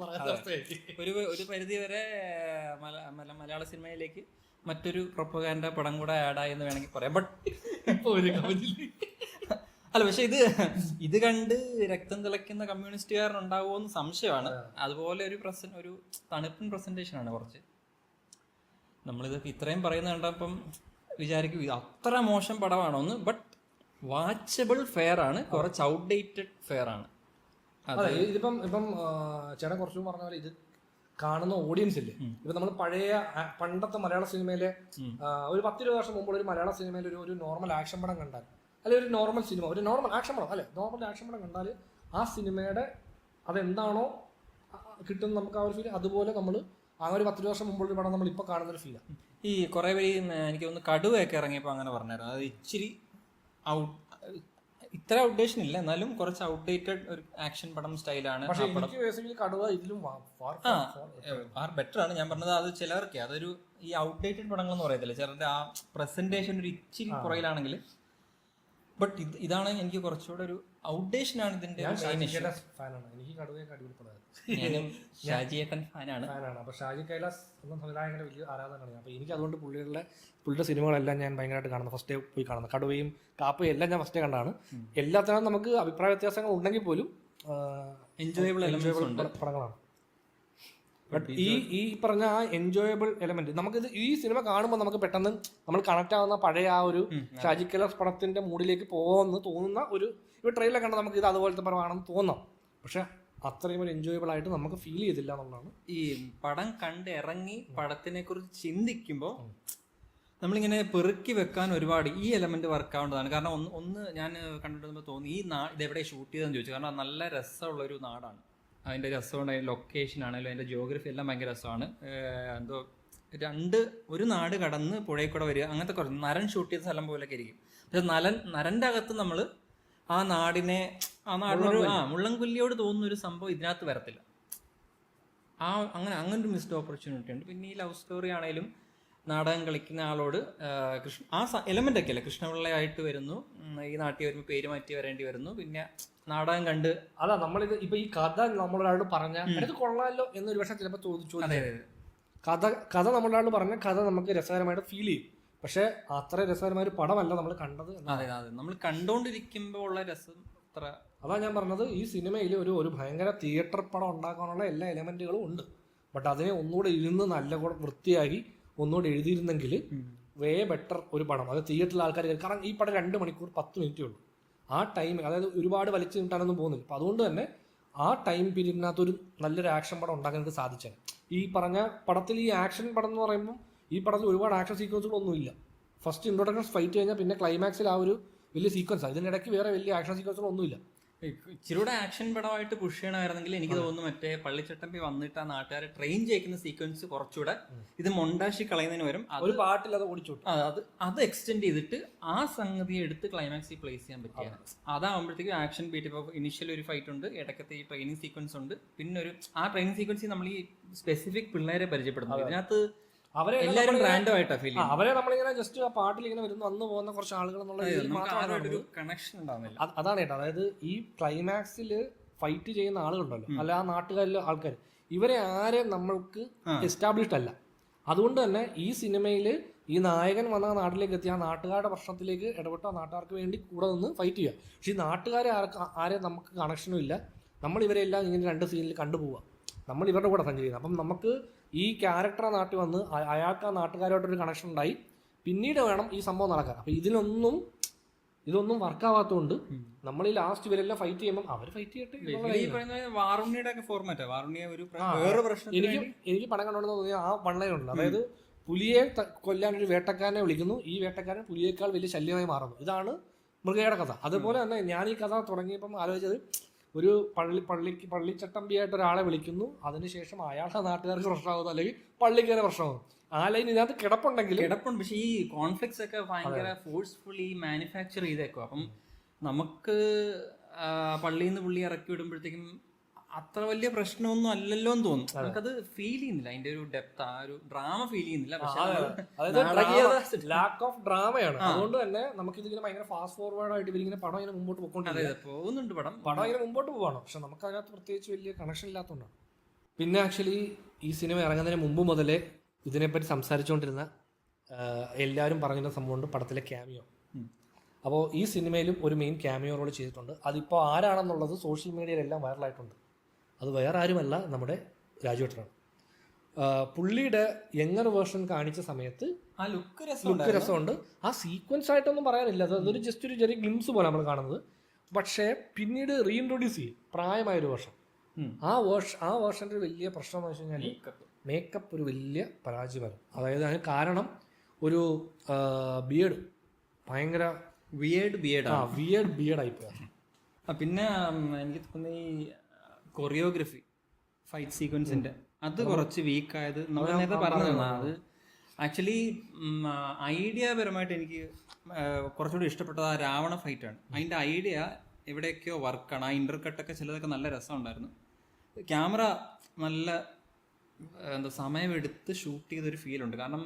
ഒരു പരിധി വരെ മലയാള സിനിമയിലേക്ക് മറ്റൊരു പ്രൊപ്പഗാൻഡ പടം കൂടെ ആഡായി എന്ന് വേണമെങ്കിൽ പറയാം. ബട്ട് ഇപ്പൊ ഒരു അല്ല, പക്ഷെ ഇത് കണ്ട് രക്തം തിളയ്ക്കുന്ന കമ്മ്യൂണിസ്റ്റുകാരനുണ്ടാവുമെന്ന് സംശയമാണ്. അതുപോലെ ഒരു തണുപ്പൻ പ്രസന്റേഷൻ ആണ് കുറച്ച്. നമ്മളിതൊക്കെ ഇത്രയും പറയുന്ന കണ്ടപ്പം വിചാരിക്കും അത്ര മോശം പടമാണോ എന്ന്. ബട്ട് വാച്ചബിൾ ഫെയർ ആണ്, കുറച്ച് ഔട്ട്ഡേറ്റഡ് ഫെയർ ആണ്. അതെ, ഇതിപ്പം ചേട്ടൻ കുറച്ചും പറഞ്ഞ പോലെ ഇത് കാണുന്ന ഓഡിയൻസ് ഇല്ലേ, ഇപ്പൊ നമ്മൾ പണ്ടത്തെ മലയാള സിനിമയിലെ ഒരു 10-20 വർഷം മുമ്പുള്ള ഒരു മലയാള സിനിമയിൽ ഒരു നോർമൽ ആക്ഷൻ പടം കണ്ടാൽ, അല്ലെ ഒരു നോർമൽ സിനിമ, ഒരു നോർമൽ ആക്ഷൻ പടം, അല്ലെ നോർമൽ ആക്ഷൻ പടം കണ്ടാൽ ആ സിനിമയുടെ അതെന്താണോ കിട്ടുന്നത് നമുക്ക് ആ ഒരു ഫീൽ, അതുപോലെ നമ്മൾ ആ ഒരു 10 വർഷം മുമ്പുള്ള ഒരു പടം നമ്മൾ ഇപ്പൊ കാണുന്ന ഒരു ഫീലാണ്. ഈ കുറെ പേര് എനിക്ക് തോന്നുന്നു കടുവയൊക്കെ ഇറങ്ങിയപ്പോൾ അങ്ങനെ പറഞ്ഞായിരുന്നു, അത് ഇച്ചിരി ഇത്ര ഔട്ട്ഡേഷൻ ഇല്ല, എന്നാലും കുറച്ച് ഔട്ട്ഡേറ്റഡ് ഒരു ആക്ഷൻ പടം സ്റ്റൈലാണ്. കടുവ ഇതിലും ഫാർ ബെറ്റർ ആണ്. ഞാൻ പറഞ്ഞത് അത് ചിലർക്ക് അതൊരു ഈ ഔട്ട്ഡേറ്റഡ് പടങ്ങൾ എന്ന് പറയത്തില്ല, ചിലരുടെ ആ പ്രസന്റേഷൻ ഒരു ഇച്ചിരി പുറകിലാണെങ്കിൽ. ബട്ട് ഇതാണ് എനിക്ക് കുറച്ചുകൂടെ ഒരു ഔട്ട്ഡേഷൻ ആണ് ഇതിന്റെ. ഷാജിയേട്ടൻ ഫാനാണ്. അപ്പൊ ഷാജി കൈലാസ് എന്ന സംവിധായകന്റെ വലിയ ആരാധനയാണ്. അപ്പൊ എനിക്ക് അതുകൊണ്ട് പുള്ളിയുടെ സിനിമകളെല്ലാം ഞാൻ ഭയങ്കരമായിട്ട് കാണുന്നത്, ഫസ്റ്റ് പോയി കാണുന്നത്. കടുവയും കാപ്പയും എല്ലാം ഞാൻ ഫസ്റ്റേ കണ്ടാണ്. എല്ലാത്തിനും നമുക്ക് അഭിപ്രായ വ്യത്യാസങ്ങൾ ഉണ്ടെങ്കിൽ പോലും എൻജോയബിൾ പടങ്ങളാണ്. ബട്ട് ഈ പറഞ്ഞ ആ എൻജോയബിൾ എലമെന്റ് നമുക്കിത് ഈ സിനിമ കാണുമ്പോൾ നമുക്ക് പെട്ടെന്ന് നമ്മൾ കണക്ട് ആവുന്ന പഴയ ആ ഒരു ഷാജി കൈലാസ് പടത്തിന്റെ മൂഡിലേക്ക് പോകുമെന്ന് തോന്നുന്ന ഒരു ട്രെയിലർ കണ്ടാൽ നമുക്ക് ഇത് അതുപോലത്തെ പടമാണെന്ന് തോന്നാം. പക്ഷെ അത്രയും ഒരു എൻജോയബിൾ ആയിട്ട് നമുക്ക് ഫീൽ ചെയ്തില്ല എന്നുള്ളതാണ്. ഈ പടം കണ്ട് ഇറങ്ങി പടത്തിനെ കുറിച്ച് ചിന്തിക്കുമ്പോൾ നമ്മളിങ്ങനെ പെറുക്കി വെക്കാൻ ഒരുപാട് ഈ എലമെന്റ് വർക്ക് ആവേണ്ടതാണ്. കാരണം ഒന്ന് ഞാൻ കണ്ടിട്ട് തോന്നി ഈ ഇതെവിടെ ഷൂട്ട് ചെയ്തതെന്ന് ചോദിച്ചു. കാരണം നല്ല രസമുള്ള ഒരു നാടാണ്, അതിൻ്റെ രസമുണ്ട്, അതിൻ്റെ ലൊക്കേഷൻ ആണെങ്കിലും അതിൻ്റെ ജിയോഗ്രഫി എല്ലാം ഭയങ്കര രസമാണ്. എന്തോ ഒരു നാട് കടന്ന് പുഴയിൽ കൂടെ വരിക, അങ്ങനത്തെ കുറച്ച് നരൻ ഷൂട്ട് ചെയ്ത സ്ഥലം പോലെയൊക്കെ ഇരിക്കും. പക്ഷെ നരൻ്റെ അകത്ത് നമ്മൾ ആ നാടിനൊരു മുള്ളൻകൊല്ലിയോട് തോന്നുന്ന ഒരു സംഭവം ഇതിനകത്ത് വരത്തില്ല. അങ്ങനൊരു മിസ്ഡ് ഓപ്പർച്യൂണിറ്റി ഉണ്ട്. പിന്നെ ഈ ലവ് സ്റ്റോറി ആണെങ്കിലും നാടകം കളിക്കുന്ന ആളോട് ആ എലമെന്റ് ഒക്കെ അല്ലേ, കൃഷ്ണപിള്ളയായിട്ട് വരുന്നു, ഈ നാട്ടിൽ വരുമ്പോൾ പേര് മാറ്റി വരേണ്ടി വരുന്നു, പിന്നെ നാടകം കണ്ട് അതാ നമ്മളിത് ഇപ്പൊ ഈ കഥ നമ്മളൊരാളോട് പറഞ്ഞാൽ ഇത് കൊള്ളാമല്ലോ എന്നൊരു പക്ഷെ ചിലപ്പോൾ ചോദിച്ചു. കഥ നമ്മളൊരാൾ പറഞ്ഞ കഥ നമുക്ക് രസകരമായിട്ട് ഫീൽ ചെയ്യും. പക്ഷെ അത്ര രസകരമായ ഒരു പടമല്ല നമ്മൾ കണ്ടത്. അതെ, നമ്മൾ കണ്ടോണ്ടിരിക്കുമ്പോൾ ഉള്ള രസം അത്ര. അതാ ഞാൻ പറഞ്ഞത്, ഈ സിനിമയിൽ ഒരു ഭയങ്കര തിയേറ്റർ പടം ഉണ്ടാക്കാനുള്ള എല്ലാ എലമെന്റുകളും ഉണ്ട്. ബട്ട് അതിനെ ഒന്നുകൂടെ ഇരുന്ന് നല്ല കൂടെ വൃത്തിയാക്കി ഒന്നുകൂടെ എഴുതിയിരുന്നെങ്കിൽ വേ ബെറ്റർ ഒരു പടം. അത് തിയേറ്ററിൽ ആൾക്കാർ, കാരണം ഈ പടം 2 മണിക്കൂർ 10 മിനിറ്റേ ഉള്ളൂ. ആ ടൈം, അതായത് ഒരുപാട് വലിച്ചു നീട്ടാനൊന്നും പോകുന്നില്ല. അപ്പം അതുകൊണ്ട് തന്നെ ആ ടൈം പീരീഡിനകത്ത് ഒരു നല്ലൊരു ആക്ഷൻ പടം ഉണ്ടാക്കാൻ എനിക്ക് സാധിച്ചത്. ഈ പറഞ്ഞ പടത്തിൽ ഈ ആക്ഷൻ പടം എന്ന് പറയുമ്പോൾ ഈ പടത്തിൽ ഒരുപാട് ആക്ഷൻ സീക്വൻസുകളൊന്നുമില്ല. ഫസ്റ്റ് ഇൻട്രോഡക്ഷൻ ഫൈറ്റ് കഴിഞ്ഞാൽ പിന്നെ ക്ലൈമാക്സിൽ ആ ഒരു വലിയ സീക്വൻസാണ്. ഇതിനിടയ്ക്ക് വേറെ വലിയ ആക്ഷൻ സീക്വൻസുകളൊന്നുമില്ല. ഇച്ചിരൂടെ ആക്ഷൻ പടമായിട്ട് പുഷ് ചെയ്യണമായിരുന്നെങ്കിൽ എനിക്ക് തോന്നുന്നു മറ്റേ പള്ളിച്ചട്ടമ്പി വന്നിട്ട് ആ നാട്ടുകാരെ ട്രെയിൻ ചെയ്യിക്കുന്ന സീക്വൻസ് കുറച്ചുകൂടെ ഇത് മൊണ്ടാഷി കളയുന്നതിന് വരും ഒരു പാട്ടിൽ അത് ഓടിച്ചു അത് എക്സ്റ്റെൻഡ് ചെയ്തിട്ട് ആ സംഗതിയെ എടുത്ത് ക്ലൈമാക്സിൽ പ്ലേസ് ചെയ്യാൻ പറ്റിയാണ്. അതാകുമ്പോഴത്തേക്കും ആക്ഷൻ ബീറ്റ്. ഇപ്പോൾ ഇനിഷ്യൽ ഒരു ഫൈറ്റ് ഉണ്ട്, ഇടയ്ക്കത്തെ ഈ ട്രെയിനിങ് സീക്വൻസ് ഉണ്ട്, പിന്നെ ആ ട്രെയിനിങ് സീക്വൻസിൽ നമ്മൾ ഈ സ്പെസിഫിക് പിള്ളേരെ പരിചയപ്പെടുന്നു. ഇതിനകത്ത് എല്ലാവരും റാൻഡം ആയിട്ടാ ഫീൽ ചെയ്യുന്നത്. അവരെ നമ്മളിങ്ങനെ ജസ്റ്റ് ആ പാട്ടിൽ ഇങ്ങനെ വരുന്നു, അന്ന് പോകുന്ന കുറച്ച് ആളുകൾ എന്നുള്ള കണക്ഷൻ ഉണ്ടാവുന്നില്ല. അതാണ് കേട്ടോ. അതായത് ഈ ക്ലൈമാക്സിൽ ഫൈറ്റ് ചെയ്യുന്ന ആളുകളുണ്ടല്ലോ, അല്ല ആ നാട്ടുകാരിലെ ആൾക്കാർ, ഇവരെ ആരെ നമ്മൾക്ക് എസ്റ്റാബ്ലിഷ്ഡ് അല്ല. അതുകൊണ്ട് തന്നെ ഈ സിനിമയിൽ ഈ നായകൻ വന്ന നാട്ടിലേക്ക് എത്തി ആ നാട്ടുകാരുടെ പ്രശ്നത്തിലേക്ക് ഇടപെട്ട നാട്ടുകാർക്ക് വേണ്ടി കൂടെ നിന്ന് ഫൈറ്റ് ചെയ്യുക. പക്ഷെ ഈ നാട്ടുകാരെ ആരെ നമുക്ക് കണക്ഷനും ഇല്ല. നമ്മൾ ഇവരെല്ലാം ഇങ്ങനെ 2 സീനിൽ കണ്ടുപോവുക, നമ്മൾ ഇവരുടെ കൂടെ സഞ്ചരിക്കുന്നത്. അപ്പം നമുക്ക് ഈ ക്യാരക്ടർ നാട്ടിൽ വന്ന് അയാൾക്ക് ആ നാട്ടുകാരോട്ടൊരു കണക്ഷൻ ഉണ്ടായി, പിന്നീട് വേണം ഈ സംഭവം നടക്കാൻ. അപ്പം ഇതൊന്നും വർക്കാവാത്തതുകൊണ്ട് നമ്മൾ ഈ ലാസ്റ്റ് ഇവരെല്ലാം ഫൈറ്റ് ചെയ്യുമ്പോൾ അവർ ഫൈറ്റ് ചെയ്യട്ടെ. എനിക്ക് പടം കണ്ടോണ്ട് തോന്നിയ ആ വൺലൈനുണ്ട്. അതായത് പുലിയെ കൊല്ലാൻ ഒരു വേട്ടക്കാരനെ വിളിക്കുന്നു, ഈ വേട്ടക്കാരൻ പുലിയേക്കാൾ വലിയ ശല്യമായി മാറുന്നു. ഇതാണ് മൃഗയുടെ കഥ. അതുപോലെ തന്നെ ഞാൻ ഈ കഥ തുടങ്ങിയപ്പം ആലോചിച്ചത്, ഒരു പള്ളിച്ചട്ടമ്പിയായിട്ട് ഒരാളെ വിളിക്കുന്നു, അതിനുശേഷം അയാളുടെ നാട്ടുകാർക്ക് പ്രശ്നമാകുന്നു, അല്ലെങ്കിൽ പള്ളിക്ക് തന്നെ പ്രശ്നമാകുന്നു. ആ ലൈൻ ഇതിനകത്ത് കിടപ്പുണ്ട്. പക്ഷെ ഈ കോൺഫ്ലിക്ട്സ് ഒക്കെ ഭയങ്കര ഫോഴ്സ്ഫുള്ളി മാനുഫാക്ചർ ചെയ്തേക്കും. അപ്പം നമുക്ക് പള്ളിയിൽ നിന്ന് പുള്ളി ഇറക്കി വിടുമ്പോഴത്തേക്കും അത്ര വലിയ പ്രശ്നമൊന്നും അല്ലല്ലോ എന്ന് തോന്നും. നമുക്കത് ഫീൽ ചെയ്യുന്നില്ല, അതിന്റെ ഒരു ഡെപ്ത്, ആ ഒരു ഡ്രാമ ഫീൽ ചെയ്യുന്നില്ല. ലാക്ക് ഓഫ് ഡ്രാമയാണ്. അതുകൊണ്ട് തന്നെ നമുക്ക് ഇതിങ്ങനെ ഭയങ്കര ഫാസ്റ്റ് ഫോർവേഡ് ആയിട്ട് ഇവരിങ്ങനെ പടം ഇങ്ങനെ മുമ്പോട്ട് പോകുന്നുണ്ട്. പടം ഇങ്ങനെ മുമ്പോട്ട് പോവാണ്. പക്ഷെ നമുക്ക് അതിനകത്ത് പ്രത്യേകിച്ച് വലിയ കണക്ഷൻ ഇല്ലാത്തതുകൊണ്ടാണ്. പിന്നെ ആക്ച്വലി ഈ സിനിമ ഇറങ്ങുന്നതിന് മുമ്പ് മുതലേ ഇതിനെപ്പറ്റി സംസാരിച്ചുകൊണ്ടിരുന്ന എല്ലാവരും പറഞ്ഞിരുന്ന സംഭവമുണ്ട്, പടത്തിലെ ക്യാമിയോ. അപ്പോൾ ഈ സിനിമയിലും ഒരു മെയിൻ ക്യാമിയോ റോൾ ചെയ്തിട്ടുണ്ട്. അതിപ്പോൾ ആരാണെന്നുള്ളത് സോഷ്യൽ മീഡിയയിലെല്ലാം വൈറലായിട്ടുണ്ട്. അത് വേറെ ആരുമല്ല, നമ്മുടെ രാജുവേട്ടനാണ്. പുള്ളിയുടെ യങ്ങർ വേർഷൻ കാണിച്ച സമയത്ത് ആ ലുക്ക് രസമുണ്ട്. ആ സീക്വൻസ് ആയിട്ടൊന്നും പറയാനില്ല, അതൊരു ജസ്റ്റ് ഒരു ചെറിയ ഗ്ലിംസ് പോലെ നമ്മൾ കാണുന്നത്. പക്ഷേ പിന്നീട് റീഇൻട്രൊഡ്യൂസ് ചെയ്യും പ്രായമായൊരു വേർഷൻ. ആ വേർഷൻ്റെ വലിയ പ്രശ്നം എന്ന് വെച്ച് കഴിഞ്ഞാൽ മേക്കപ്പ് ഒരു വലിയ പരാജയമാണ്. അതായത് അതിന് കാരണം ഒരു ബിയേഡ്, ഭയങ്കര വിയേഡ് ബിയേഡായിപ്പോയി. പിന്നെ എനിക്ക് തോന്നുന്നു ഈ കൊറിയോഗ്രഫി, ഫൈറ്റ് സീക്വൻസിന്റെ അത് കുറച്ച് വീക്കായത് നമ്മൾ നേരത്തെ പറഞ്ഞതാണ്. അത് ആക്ച്വലി ഐഡിയ പരമായിട്ട് എനിക്ക് കുറച്ചുകൂടി ഇഷ്ടപ്പെട്ടത് ആ രാവണ ഫൈറ്റാണ്. അതിൻ്റെ ഐഡിയ എവിടെയൊക്കെയോ വർക്കാണ്. ആ ഇന്റർ കട്ടൊക്കെ ചിലതൊക്കെ നല്ല രസമുണ്ടായിരുന്നു. ക്യാമറ നല്ല സമയമെടുത്ത് ഷൂട്ട് ചെയ്തൊരു ഫീലുണ്ട്. കാരണം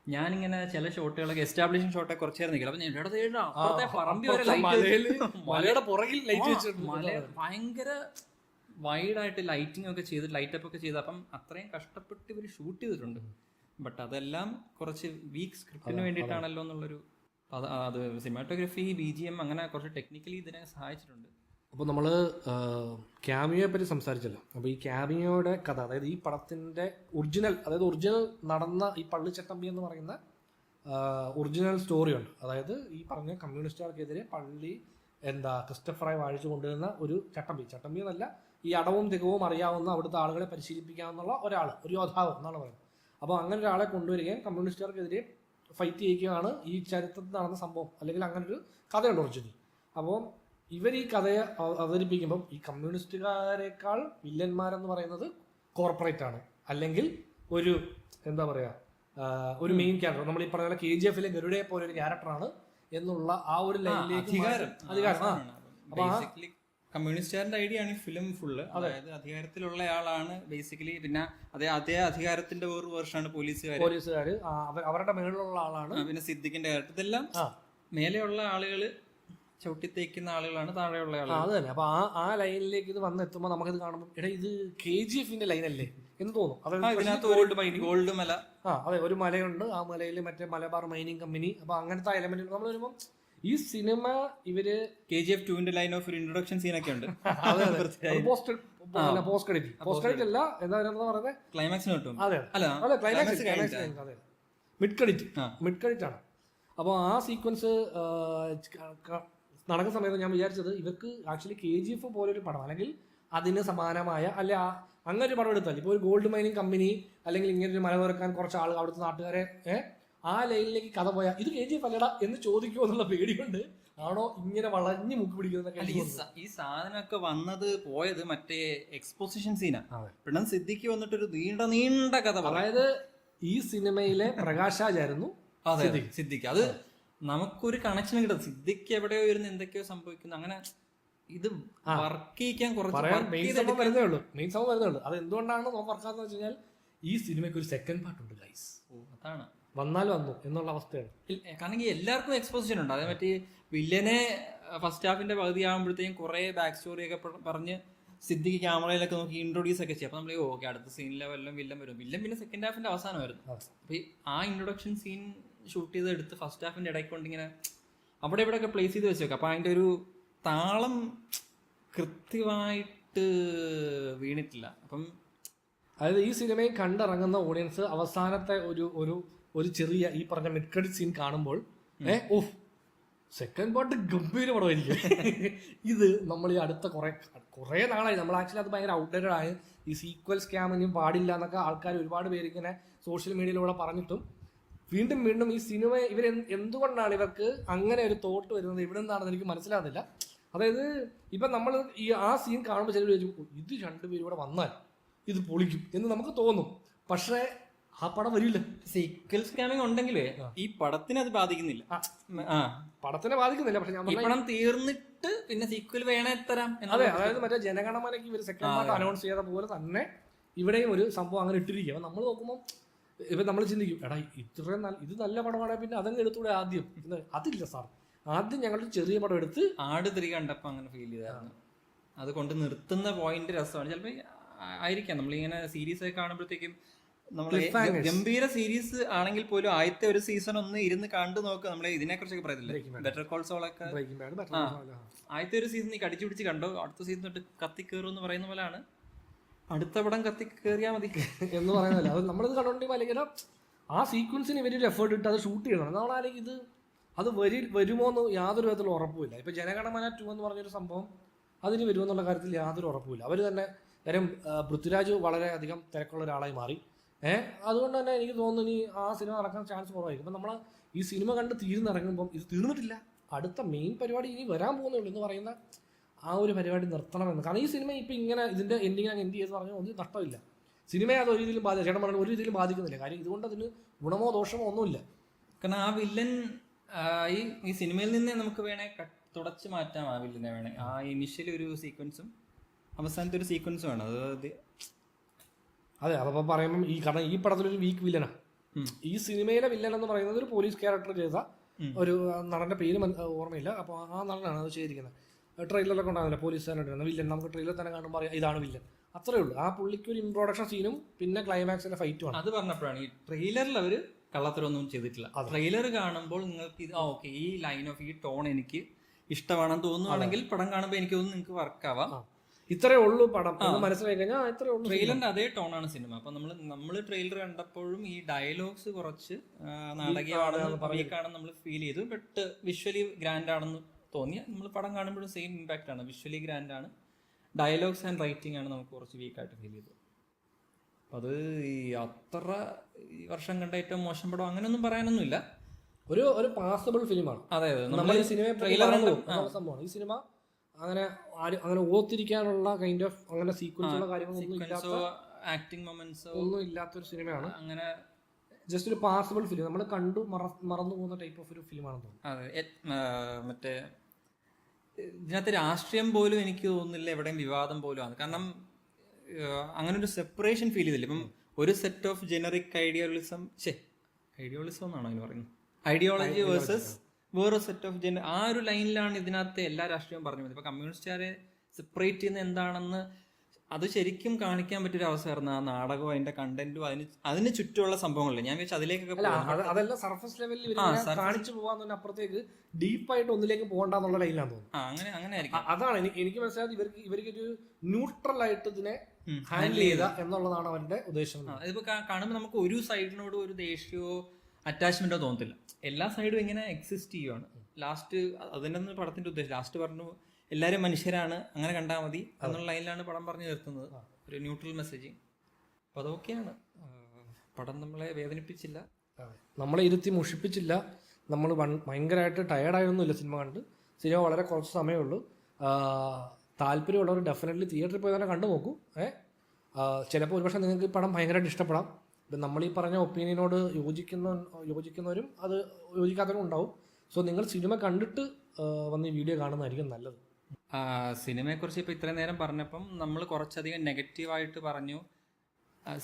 ഞാനിങ്ങനെ ചില ഷോട്ടുകളൊക്കെ എസ്റ്റാബ്ലിഷിംഗ് ഷോട്ടൊക്കെ കുറച്ച് നേരം നിൽക്കില്ല. അപ്പം ഭയങ്കര വൈഡായിട്ട് ലൈറ്റിംഗ് ഒക്കെ ചെയ്ത് ലൈറ്റപ്പ് ഒക്കെ ചെയ്ത് അപ്പം അത്രയും കഷ്ടപ്പെട്ട് ഇവർ ഷൂട്ട് ചെയ്തിട്ടുണ്ട്. ബട്ട് അതെല്ലാം കുറച്ച് വീക്ക് സ്ക്രിപ്റ്റിന് വേണ്ടിയിട്ടാണല്ലോ എന്നുള്ളൊരു അത് സിനിമാറ്റോഗ്രഫി, BGM അങ്ങനെ കുറച്ച് ടെക്നിക്കലി ഇതിനെ സഹായിച്ചിട്ടുണ്ട്. അപ്പോൾ നമ്മൾ ക്യാമിയോയെ പറ്റി സംസാരിച്ചല്ലോ. അപ്പോൾ ഈ ക്യാമിയോയുടെ കഥ, അതായത് ഈ പടത്തിൻ്റെ ഒറിജിനൽ നടന്ന ഈ പള്ളിച്ചട്ടമ്പി എന്ന് പറയുന്ന ഒറിജിനൽ സ്റ്റോറിയുണ്ട്. അതായത് ഈ പറഞ്ഞ കമ്മ്യൂണിസ്റ്റുകാർക്കെതിരെ ക്രിസ്റ്റഫറായി വാഴിച്ചു കൊണ്ടുവരുന്ന ഒരു ചട്ടമ്പി എന്നല്ല, ഈ അടവും തികവും അറിയാവുന്ന അവിടുത്തെ ആളുകളെ പരിശീലിപ്പിക്കാവുന്ന ഒരു യോദ്ധാവ് എന്നാണ് പറയുന്നത്. അപ്പോൾ അങ്ങനെ ഒരാളെ കൊണ്ടുവരികയും കമ്മ്യൂണിസ്റ്റുകാർക്കെതിരെ ഫൈറ്റ് ചെയ്യുകയാണ് ഈ ചരിത്രത്തിൽ നടന്ന സംഭവം, അല്ലെങ്കിൽ അങ്ങനെ ഒരു കഥയുണ്ട് ഒറിജിനൽ. അപ്പോൾ ഇവർ ഈ കഥയെ അവതരിപ്പിക്കുമ്പം ഈ കമ്മ്യൂണിസ്റ്റുകാരേക്കാൾ വില്ലന്മാരെന്ന് പറയുന്നത് കോർപ്പറേറ്റ് ആണ്, അല്ലെങ്കിൽ ഒരു ഒരു മെയിൻ ക്യാരക്ടർ, നമ്മൾ ഈ പറഞ്ഞ KGF-ലെ ഗരുഡയെ പോലെ ഒരു ക്യാരക്ടറാണ് എന്നുള്ള ആ ഒരു ലൈനിലേക്ക് കമ്മ്യൂണിസ്റ്റുകാരുടെ ഐഡിയ ആണ് ഈ ഫിലിം ഫുള്ള്. അതായത് അധികാരത്തിലുള്ള ആളാണ് ബേസിക്കലി. പിന്നെ അതേ അധികാരത്തിന്റെ ഒരു വേർഷനാണ് പോലീസുകാർ, അവരുടെ മേളിലുള്ള ആളാണ്. പിന്നെ സിദ്ദിഖിന്റെ ക്യാരക്ടർ, ഇതെല്ലാം മേലെയുള്ള ആളുകള് ചവിട്ടിത്തേക്കുന്ന ആളുകളാണ് താഴെയുള്ള ആളുകൾ. അത് തന്നെ. അപ്പൊ ആ ലൈനിലേക്ക് ഇത് വന്നെത്തുമ്പോൾ നമുക്കിത് കാണുമ്പോൾ ഇത് KGF-ന്റെ ലൈനല്ലേ എന്ന് തോന്നും. ഗോൾഡ് മല, അതെ, ഒരു മലയുണ്ട്, ആ മലയിൽ മറ്റേ മലബാർ മൈനിങ് കമ്പനി. അപ്പൊ അങ്ങനത്തെ എലമെന്റ് നമ്മൾ വരുമ്പോൾ ഈ സിനിമ ഇവര് KGF 2-ന്റെ ലൈൻ ഓഫ് ഒരു ഇൻട്രൊഡക്ഷൻ സീനൊക്കെ ഉണ്ട്. പോസ്റ്റ് ക്രെഡിറ്റ് അല്ല, എന്താ പറയുന്നത്, ക്ലൈമാക്സിന് കിട്ടും. അതെ, മിഡ് ക്രെഡിറ്റ് ആണ്. അപ്പോൾ ആ സീക്വൻസ് നടക്കുന്ന സമയത്ത് ഞാൻ വിചാരിച്ചത് ഇവർക്ക് ആക്ച്വലി KGF പോലൊരു പടം, അല്ലെങ്കിൽ അതിന് സമാനമായ അങ്ങനെ ഒരു പടം എടുത്താൽ, ഇപ്പോൾ ഒരു ഗോൾഡ് മൈനിങ് കമ്പനി അല്ലെങ്കിൽ ഇങ്ങനെ ഒരു മല തുറക്കാൻ കുറച്ച് ആൾ അവിടുത്തെ നാട്ടുകാരെ ആ ലൈനിലേക്ക് കഥ പോയാൽ ഇത് KGF അല്ലടാ എന്ന് ചോദിക്കുമോ എന്നുള്ള പേടിയുണ്ട്. ആണോ ഇങ്ങനെ വളഞ്ഞു മുക്ക് പിടിക്കുന്നതൊക്കെ. ഈ സാധനമൊക്കെ പോയത് മറ്റേ എക്സ്പോസിഷൻ സീനാണ്. പിന്നെ സിദ്ദിഖ് വന്നിട്ടൊരു നീണ്ട കഥ. അതായത് ഈ സിനിമയിലെ പ്രകാശ് രാജായിരുന്നു സിദ്ദിഖ്. അത് നമുക്കൊരു കണക്ഷൻ കിട്ടും. സിദ്ദിഖ് എവിടെയോ ഇരുന്ന് എന്തൊക്കെയോ സംഭവിക്കുന്നു. അങ്ങനെ ഇത് വർക്ക് ചെയ്യിക്കാൻ മെയിൻ സംഭവം വരുന്നേ ഉള്ളൂ. അത് എന്തുകൊണ്ടാണ് വർക്കാന്ന് വെച്ച് കഴിഞ്ഞാൽ ഈ സിനിമയ്ക്ക് ഒരു സെക്കൻഡ് പാർട്ട് ഉണ്ട് ഗൈസ്. അതാണ് വന്നാൽ വന്നു എന്നുള്ള അവസ്ഥയാണ്. കാരണം എല്ലാവർക്കും എക്സ്പോസിഷൻ ഉണ്ട്. അതേ പറ്റി വില്ലനെ ഫസ്റ്റ് ഹാഫിന്റെ പകുതി ആകുമ്പോഴത്തേക്കും കുറെ ബാക്ക് സ്റ്റോറി ഒക്കെ പറഞ്ഞ് സിദ്ദിഖ് ക്യാമറയിലൊക്കെ നോക്കി ഇൻട്രൊഡ്യൂസ് ഒക്കെ ചെയ്യും. അപ്പൊ നമ്മൾ ഓക്കെ അടുത്ത സീനിലെ വല്ലതും വില്ലൻ വരും. വില്ലൻ പിന്നെ സെക്കൻഡ് ഹാഫിന്റെ അവസാനമായിരുന്നു. അപ്പൊ ആ ഇൻട്രൊഡക്ഷൻ സീൻ ഷൂട്ട് ചെയ്ത് എടുത്ത് ഫസ്റ്റ് ഹാഫിന്റെ ഇടയ്ക്ക് കൊണ്ട് ഇങ്ങനെ അവിടെ ഇവിടെയൊക്കെ പ്ലേസ് ചെയ്ത് വെച്ചേക്കാം. അപ്പൊ അതിന്റെ ഒരു താളം കൃത്യമായിട്ട് വീണിട്ടില്ല. അപ്പം അതായത് ഈ സിനിമയിൽ കണ്ടിറങ്ങുന്ന ഓഡിയൻസ് അവസാനത്തെ ഒരു ചെറിയ ഈ പറഞ്ഞ മിഡ് ക്രെഡിറ്റ് സീൻ കാണുമ്പോൾ സെക്കൻഡ് പാർട്ട് ഗംഭീര പടമായിരിക്കും. ഇത് നമ്മൾ ഈ അടുത്ത കുറേ നാളായി നമ്മൾ ആക്ച്വലി അത് ഭയങ്കര ഔട്ട്ഡേറ്റഡ് ആയി. ഈ സീക്വൽ സ്കാമിനും പാടില്ല എന്നൊക്കെ ആൾക്കാർ ഒരുപാട് പേര് ഇങ്ങനെ സോഷ്യൽ മീഡിയയിലൂടെ പറഞ്ഞിട്ടും വീണ്ടും ഈ സിനിമ എന്തുകൊണ്ടാണ് ഇവർക്ക് അങ്ങനെ ഒരു തോട്ട് വരുന്നത്, ഇവിടെ നിന്നാണെന്ന് എനിക്ക് മനസ്സിലാകുന്നില്ല. അതായത് ഇപ്പം നമ്മൾ ഈ ആ സീൻ കാണുമ്പോൾ ചിലർ ചോദിച്ചു ഇത് രണ്ടുപേരും ഇവിടെ വന്നാൽ ഇത് പൊളിക്കും എന്ന് നമുക്ക് തോന്നും. പക്ഷേ ആ പടം വരില്ല. സീക്വൽ സ്കാമിങ് ഉണ്ടെങ്കിലേ ഈ പടത്തിനെ അത് ബാധിക്കുന്നില്ല. പടത്തിനെ ബാധിക്കുന്നില്ല. പക്ഷെ ഞാൻ പടം തീർന്നിട്ട് പിന്നെ സീക്വൽ വേണേ തരാം. അതെ, അതായത് മറ്റേ ജനഗണമനയ്ക്ക് ഇവർ സെക്കൻഡ് പാർട്ട് അനൗൺസ് ചെയ്ത പോലെ തന്നെ ഇവിടെയും ഒരു സംഭവം അങ്ങനെ ഇട്ടിരിക്കുക. നമ്മൾ നോക്കുമ്പോൾ ഇപ്പം നമ്മൾ ചിന്തിക്കും എടാ ഇത്രയും ഇത് നല്ല പടമാണ്, പിന്നെ അതങ്ങ് എടുത്തൂടെ ആദ്യം. അതില്ല സാർ, ആദ്യം ഞങ്ങളുടെ ചെറിയ പടം എടുത്ത് ആട് 3 കണ്ടപ്പോൾ അങ്ങനെ ഫീൽ ചെയ്തായിരുന്നു. അത് കൊണ്ട് നിർത്തുന്ന പോയിന്റ് രസമാണ്. ചിലപ്പോൾ ആയിരിക്കാം നമ്മളിങ്ങനെ സീരീസ് ഒക്കെ കാണുമ്പോഴത്തേക്കും നമ്മൾ ഗംഭീര സീരീസ് ആണെങ്കിൽ പോലും ആദ്യത്തെ ഒരു സീസൺ ഒന്ന് ഇരുന്ന് കണ്ടു നോക്കുക. നമ്മളെ ഇതിനെ കുറിച്ചൊക്കെ പറയത്തില്ലേ, ബെറ്റർ കോൾ സോൾ ഒക്കെ ആദ്യത്തെ ഒരു സീസൺ നീ കടിച്ചു പിടിച്ച് കണ്ടോ, അടുത്ത സീസൺ തൊട്ട് കത്തി കയറും എന്ന് പറയുന്ന പോലെയാണ് അടുത്ത പടം കത്തി കയറിയാൽ മതി എന്ന് പറയുന്നില്ല. അത് നമ്മളിത് കണ്ടോണ്ടിരിക്കുമ്പോൾ അല്ലെങ്കിൽ ആ സീക്വൻസിന് ഇവരൊരു എഫേർട്ട് ഇട്ട് അത് ഷൂട്ട് ചെയ്യണം. നമ്മളാണെങ്കിൽ ഇത് അത് വരുമോ എന്ന് യാതൊരു വിധത്തിലും ഉറപ്പുമില്ല. ഇപ്പം ജനഗണമന 2 എന്ന് പറഞ്ഞൊരു സംഭവം അതിന് വരുമോ എന്നുള്ള കാര്യത്തിൽ യാതൊരു ഉറപ്പുമില്ല. അവർ തന്നെ കാര്യം പൃഥ്വിരാജ് വളരെയധികം തിരക്കുള്ള ഒരാളായി മാറി. അതുകൊണ്ട് തന്നെ എനിക്ക് തോന്നുന്നു ഇനി ആ സിനിമ നടക്കാൻ ചാൻസ് കുറവായിരിക്കും. ഇപ്പം നമ്മൾ ഈ സിനിമ കണ്ട് തീർന്നിറങ്ങുമ്പം ഇത് തീർന്നിട്ടില്ല, അടുത്ത മെയിൻ പരിപാടി ഇനി വരാൻ പോകുന്നേ ഉള്ളൂ എന്ന് പറയുന്ന ആ ഒരു പരിപാടി നിർത്തണമെന്ന്. കാരണം ഈ സിനിമ ഇപ്പം ഇങ്ങനെ ഇതിൻ്റെ എൻഡിങ് അങ്ങ് എൻഡ് ചെയ്ത് പറഞ്ഞാൽ ഒന്നും നഷ്ടമില്ല. സിനിമയെ അത് ഒരു രീതിയിലും ചേട്ടൻ പറഞ്ഞാൽ ഒരു രീതിയിലും ബാധിക്കുന്നില്ല. കാര്യം ഇതുകൊണ്ട് അതിന് ഗുണമോ ദോഷമോ ഒന്നുമില്ല. കാരണം ആ വില്ലൻ ഈ സിനിമയിൽ നിന്നേ നമുക്ക് വേണേ തുടച്ച് മാറ്റാം. ആ വില്ലനെ വേണേ ആ ഇനിഷ്യലി ഒരു സീക്വൻസും അവസാനത്തെ ഒരു സീക്വൻസും ആണ് അത്. അതെ, അതപ്പോൾ പറയുമ്പം കാരണം ഈ പടത്തിലൊരു വീക്ക് വില്ലനാണ്. ഈ സിനിമയിലെ വില്ലൻ എന്ന് പറയുന്നത് ഒരു പോലീസ് ക്യാരക്ടർ ചെയ്ത ഒരു നടന്റെ പേര് ഓർമ്മയില്ല. അപ്പോൾ ആ നടനാണ് അത് ചെയ്തിരിക്കുന്നത്. ട്രെയിലറൊക്കെ ഉണ്ടാകുന്നില്ല പോലീസുകാരുടെ വില്ലൻ, നമുക്ക് ട്രെയിലർ തന്നെ കാണുമ്പോൾ ഇതാണ് വില്ലൻ, അത്രേ ഉള്ളൂ. ആ പുള്ളിക്ക് ഒരു ഇൻട്രോഡക്ഷൻ സീനും പിന്നെ ക്ലൈമാക്സിന്റെ ഫൈറ്റുമാണ്. അത് പറഞ്ഞപ്പോഴാണ് ഈ ട്രെയിലറിൽ അവർ കള്ളത്തരമൊന്നും ചെയ്തിട്ടില്ല. ട്രെയിലർ കാണുമ്പോൾ നിങ്ങൾക്ക് ഇത് ഓക്കെ ഈ ലൈൻ ഓഫ് ഈ ടോൺ എനിക്ക് ഇഷ്ടമാണെന്ന് തോന്നുവാണെങ്കിൽ പടം കാണുമ്പോൾ എനിക്ക് തോന്നുന്നു നിങ്ങൾക്ക് വർക്കാവാം. ഇത്രേ ഉള്ളൂ പടം മനസ്സിലായി കഴിഞ്ഞാൽ ഇത്രേ ഉള്ളൂ. ട്രെയിലറിന്റെ അതേ ടോണാണ് സിനിമ. അപ്പൊ നമ്മൾ ട്രെയിലർ കണ്ടപ്പോഴും ഈ ഡയലോഗ്സ് കുറച്ച് നാടകീയമാണെന്ന് നമ്മൾ ഫീൽ ചെയ്തു. ബട്ട് വിഷ്വലി ഗ്രാൻഡ് ആണെന്ന് തോന്നി. നമ്മൾ പടം കാണുമ്പോഴും സെയിം ഇമ്പാക്റ്റ് ആണ്. വിഷ്വലി ഗ്രാൻഡ് ആണ്, ഡയലോഗ്സ് ആൻഡ് റൈറ്റിംഗ് ആണ് നമുക്ക് കുറച്ച് വീക്കായിട്ട് ഫീൽ ചെയ്തത്. അപ്പം അത് ഈ അത്ര ഈ വർഷം കണ്ട ഏറ്റവും മോശം പടം അങ്ങനെയൊന്നും പറയാനൊന്നുമില്ല. ഒരു പാസബിൾ ഫിലിമാണ്. അതെ, നമ്മൾ ഈ സിനിമയെ സംഭവമാണ്. ഈ സിനിമ അങ്ങനെ ഓർത്തിരിക്കാനുള്ള കൈൻഡ് ഓഫ് അങ്ങനെ സീക്വൻസുള്ള കാര്യങ്ങളൊന്നും ആക്ടിങ് മൊമെന്റ്സ് ഒന്നും ഇല്ലാത്തൊരു സിനിമയാണ്. അങ്ങനെ ജസ്റ്റ് ഒരു പാസബിൾ ഫിലിം, നമ്മൾ കണ്ടു മറന്നു പോകുന്ന ടൈപ്പ് ഓഫ് ഒരു ഫിലിമാണെന്ന് തോന്നുന്നു. അതെ, മറ്റേ ഇതിനകത്ത് രാഷ്ട്രീയം പോലും എനിക്ക് തോന്നുന്നില്ല എവിടെയും വിവാദം പോലും ആണ്. കാരണം അങ്ങനെ ഒരു സെപ്പറേഷൻ ഫീൽ ചെയ്തില്ല. ഇപ്പം ഒരു സെറ്റ് ഓഫ് ജനറിക് ഐഡിയോളിസം എന്നാണോ അതിന് പറയുന്നത്, ഐഡിയോളജി വേഴ്സസ് വേറെ സെറ്റ് ഓഫ് ആ ഒരു ലൈനിലാണ് ഇതിനകത്ത് എല്ലാ രാഷ്ട്രീയവും പറഞ്ഞു. ഇപ്പൊ കമ്മ്യൂണിസ്റ്റുകാരെ സെപ്പറേറ്റ് ചെയ്യുന്ന എന്താണെന്ന് അത് ശരിക്കും കാണിക്കാൻ പറ്റിയൊരു അവസരമായിരുന്നു ആ നാടകവും അതിന്റെ കണ്ടന്റും അതിന് ചുറ്റുമുള്ള സംഭവങ്ങളില്ല. ഞാൻ വെച്ചാൽ അതിലേക്കൊക്കെ അതെല്ലാം സർഫസ് ലെവലിൽ കാണിച്ചു പോകാൻ അപ്പുറത്തേക്ക് ഡീപ്പായിട്ട് ഒന്നിലേക്ക് പോകണ്ടെന്നുള്ള ലൈനിലാണ് തോന്നുന്നത്. അങ്ങനെ ആയിരിക്കും. അതാണ് എനിക്ക് മനസ്സിലായത്. ഇവർക്ക് ഒരു ന്യൂട്രൽ ആയിട്ട് ഇതിനെ ഹാൻഡിൽ ചെയ്ത എന്നുള്ളതാണ് അവരുടെ ഉദ്ദേശം. ഇതിപ്പോ കാണുമ്പോൾ നമുക്ക് ഒരു സൈഡിനോട് ഒരു ദേഷ്യമോ അറ്റാച്ച്മെന്റോ തോന്നത്തില്ല. എല്ലാ സൈഡും ഇങ്ങനെ എക്സിസ്റ്റ് ചെയ്യുവാണ്. ലാസ്റ്റ് അതിൻ്റെ പടത്തിന്റെ ഉദ്ദേശം ലാസ്റ്റ് പറഞ്ഞു എല്ലാവരും മനുഷ്യരാണ്, അങ്ങനെ കണ്ടാൽ മതി എന്നുള്ള ലൈനിലാണ് പടം പറഞ്ഞു നിർത്തുന്നത്. ഒരു ന്യൂട്രൽ മെസ്സേജിങ്. അപ്പോൾ അതൊക്കെയാണ്. പടം നമ്മളെ വേദനിപ്പിച്ചില്ല, നമ്മളെ ഇരുത്തി മുഷിപ്പിച്ചില്ല. നമ്മൾ ഭയങ്കരമായിട്ട് ടയേർഡായൊന്നുമില്ല സിനിമ കണ്ട്. സിനിമ വളരെ കുറച്ച് സമയമേ ഉള്ളൂ. താല്പര്യമുള്ളവർ ഡെഫിനറ്റ്ലി തിയേറ്ററിൽ പോയി തന്നെ കണ്ടു നോക്കൂ. ചിലപ്പോൾ ഒരുപക്ഷെ നിങ്ങൾക്ക് ഈ പടം ഭയങ്കരമായിട്ട് ഇഷ്ടപ്പെടാം. ഇപ്പം നമ്മൾ ഈ പറഞ്ഞ ഒപ്പീനിയനോട് യോജിക്കുന്നവരും അത് യോജിക്കാത്തവരും ഉണ്ടാവും. സോ നിങ്ങൾ സിനിമ കണ്ടിട്ട് വന്ന് ഈ വീഡിയോ കാണുന്നതായിരിക്കും നല്ലത്. സിനിമയെക്കുറിച്ച് ഇപ്പോൾ ഇത്രയും നേരം പറഞ്ഞപ്പം നമ്മൾ കുറച്ചധികം നെഗറ്റീവായിട്ട് പറഞ്ഞു,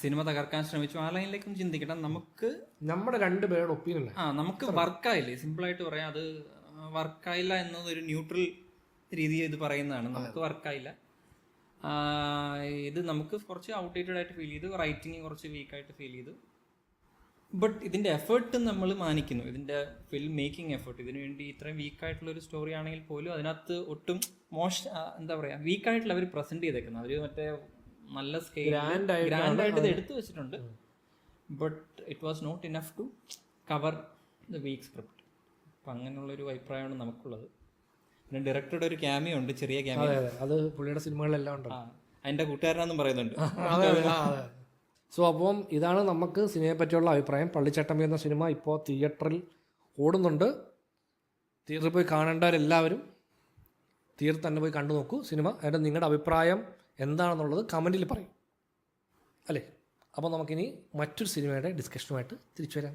സിനിമ തകർക്കാൻ ശ്രമിച്ചു. ആ ലൈനിലേക്കും ചിന്തിക്കണം. നമുക്ക് നമ്മുടെ രണ്ടുപേരുടെ ഒപ്പീനിയൻ നമുക്ക് വർക്കായില്ലേ, സിമ്പിളായിട്ട് പറയാം. അത് വർക്കായില്ല എന്നതൊരു ന്യൂട്രൽ രീതിയിൽ ഇത് പറയുന്നതാണ്. നമുക്ക് വർക്കായില്ല. ഇത് നമുക്ക് കുറച്ച് ഔട്ട്ഡേറ്റഡ് ആയിട്ട് ഫീൽ ചെയ്തു. റൈറ്റിംഗ് കുറച്ച് വീക്കായിട്ട് ഫീൽ ചെയ്തു. ബട്ട് ഇതിൻ്റെ എഫേർട്ട് നമ്മൾ മാനിക്കുന്നു. ഇതിൻ്റെ ഫിലിം മേക്കിംഗ് എഫേർട്ട്. ഇതിനു വേണ്ടി ഇത്രയും വീക്കായിട്ടുള്ള ഒരു സ്റ്റോറി ആണെങ്കിൽ പോലും അതിനകത്ത് ഒട്ടും എന്താ പറയുക, വീക്കായിട്ടുള്ള അവർ പ്രസന്റ് ചെയ്തേക്കുന്നത്. അവർ മറ്റേ നല്ല സ്കെയിൽ ഗ്രാൻഡായിട്ട് ഇത് എടുത്തു വെച്ചിട്ടുണ്ട്. But it was not enough to cover the weak script. അപ്പം അങ്ങനെയുള്ളൊരു അഭിപ്രായമാണ് നമുക്കുള്ളത്. പിന്നെ ഡയറക്ടറുടെ ഒരു ക്യാമിയോ ഉണ്ട്, ചെറിയ ക്യാമിയോ. അത് പുള്ളിയുടെ സിനിമകളിലെല്ലാം ഉണ്ട്. അതിൻ്റെ കൂട്ടുകാരനാണെന്നും പറയുന്നുണ്ട്. സോ അപ്പം ഇതാണ് നമുക്ക് സിനിമയെ പറ്റിയുള്ള അഭിപ്രായം. പള്ളിച്ചട്ടമ്പി എന്ന സിനിമ ഇപ്പോൾ തിയേറ്ററിൽ ഓടുന്നുണ്ട്. തിയേറ്ററിൽ പോയി കാണേണ്ടവരെല്ലാവരും തിയേറ്ററിൽ തന്നെ പോയി കണ്ടു നോക്കൂ സിനിമ. അതിൻ്റെ നിങ്ങളുടെ അഭിപ്രായം എന്താണെന്നുള്ളത് കമൻറ്റിൽ പറയും അല്ലേ. അപ്പോൾ നമുക്കിനി മറ്റൊരു സിനിമയുടെ ഡിസ്കഷനുമായിട്ട് തിരിച്ചു വരാം.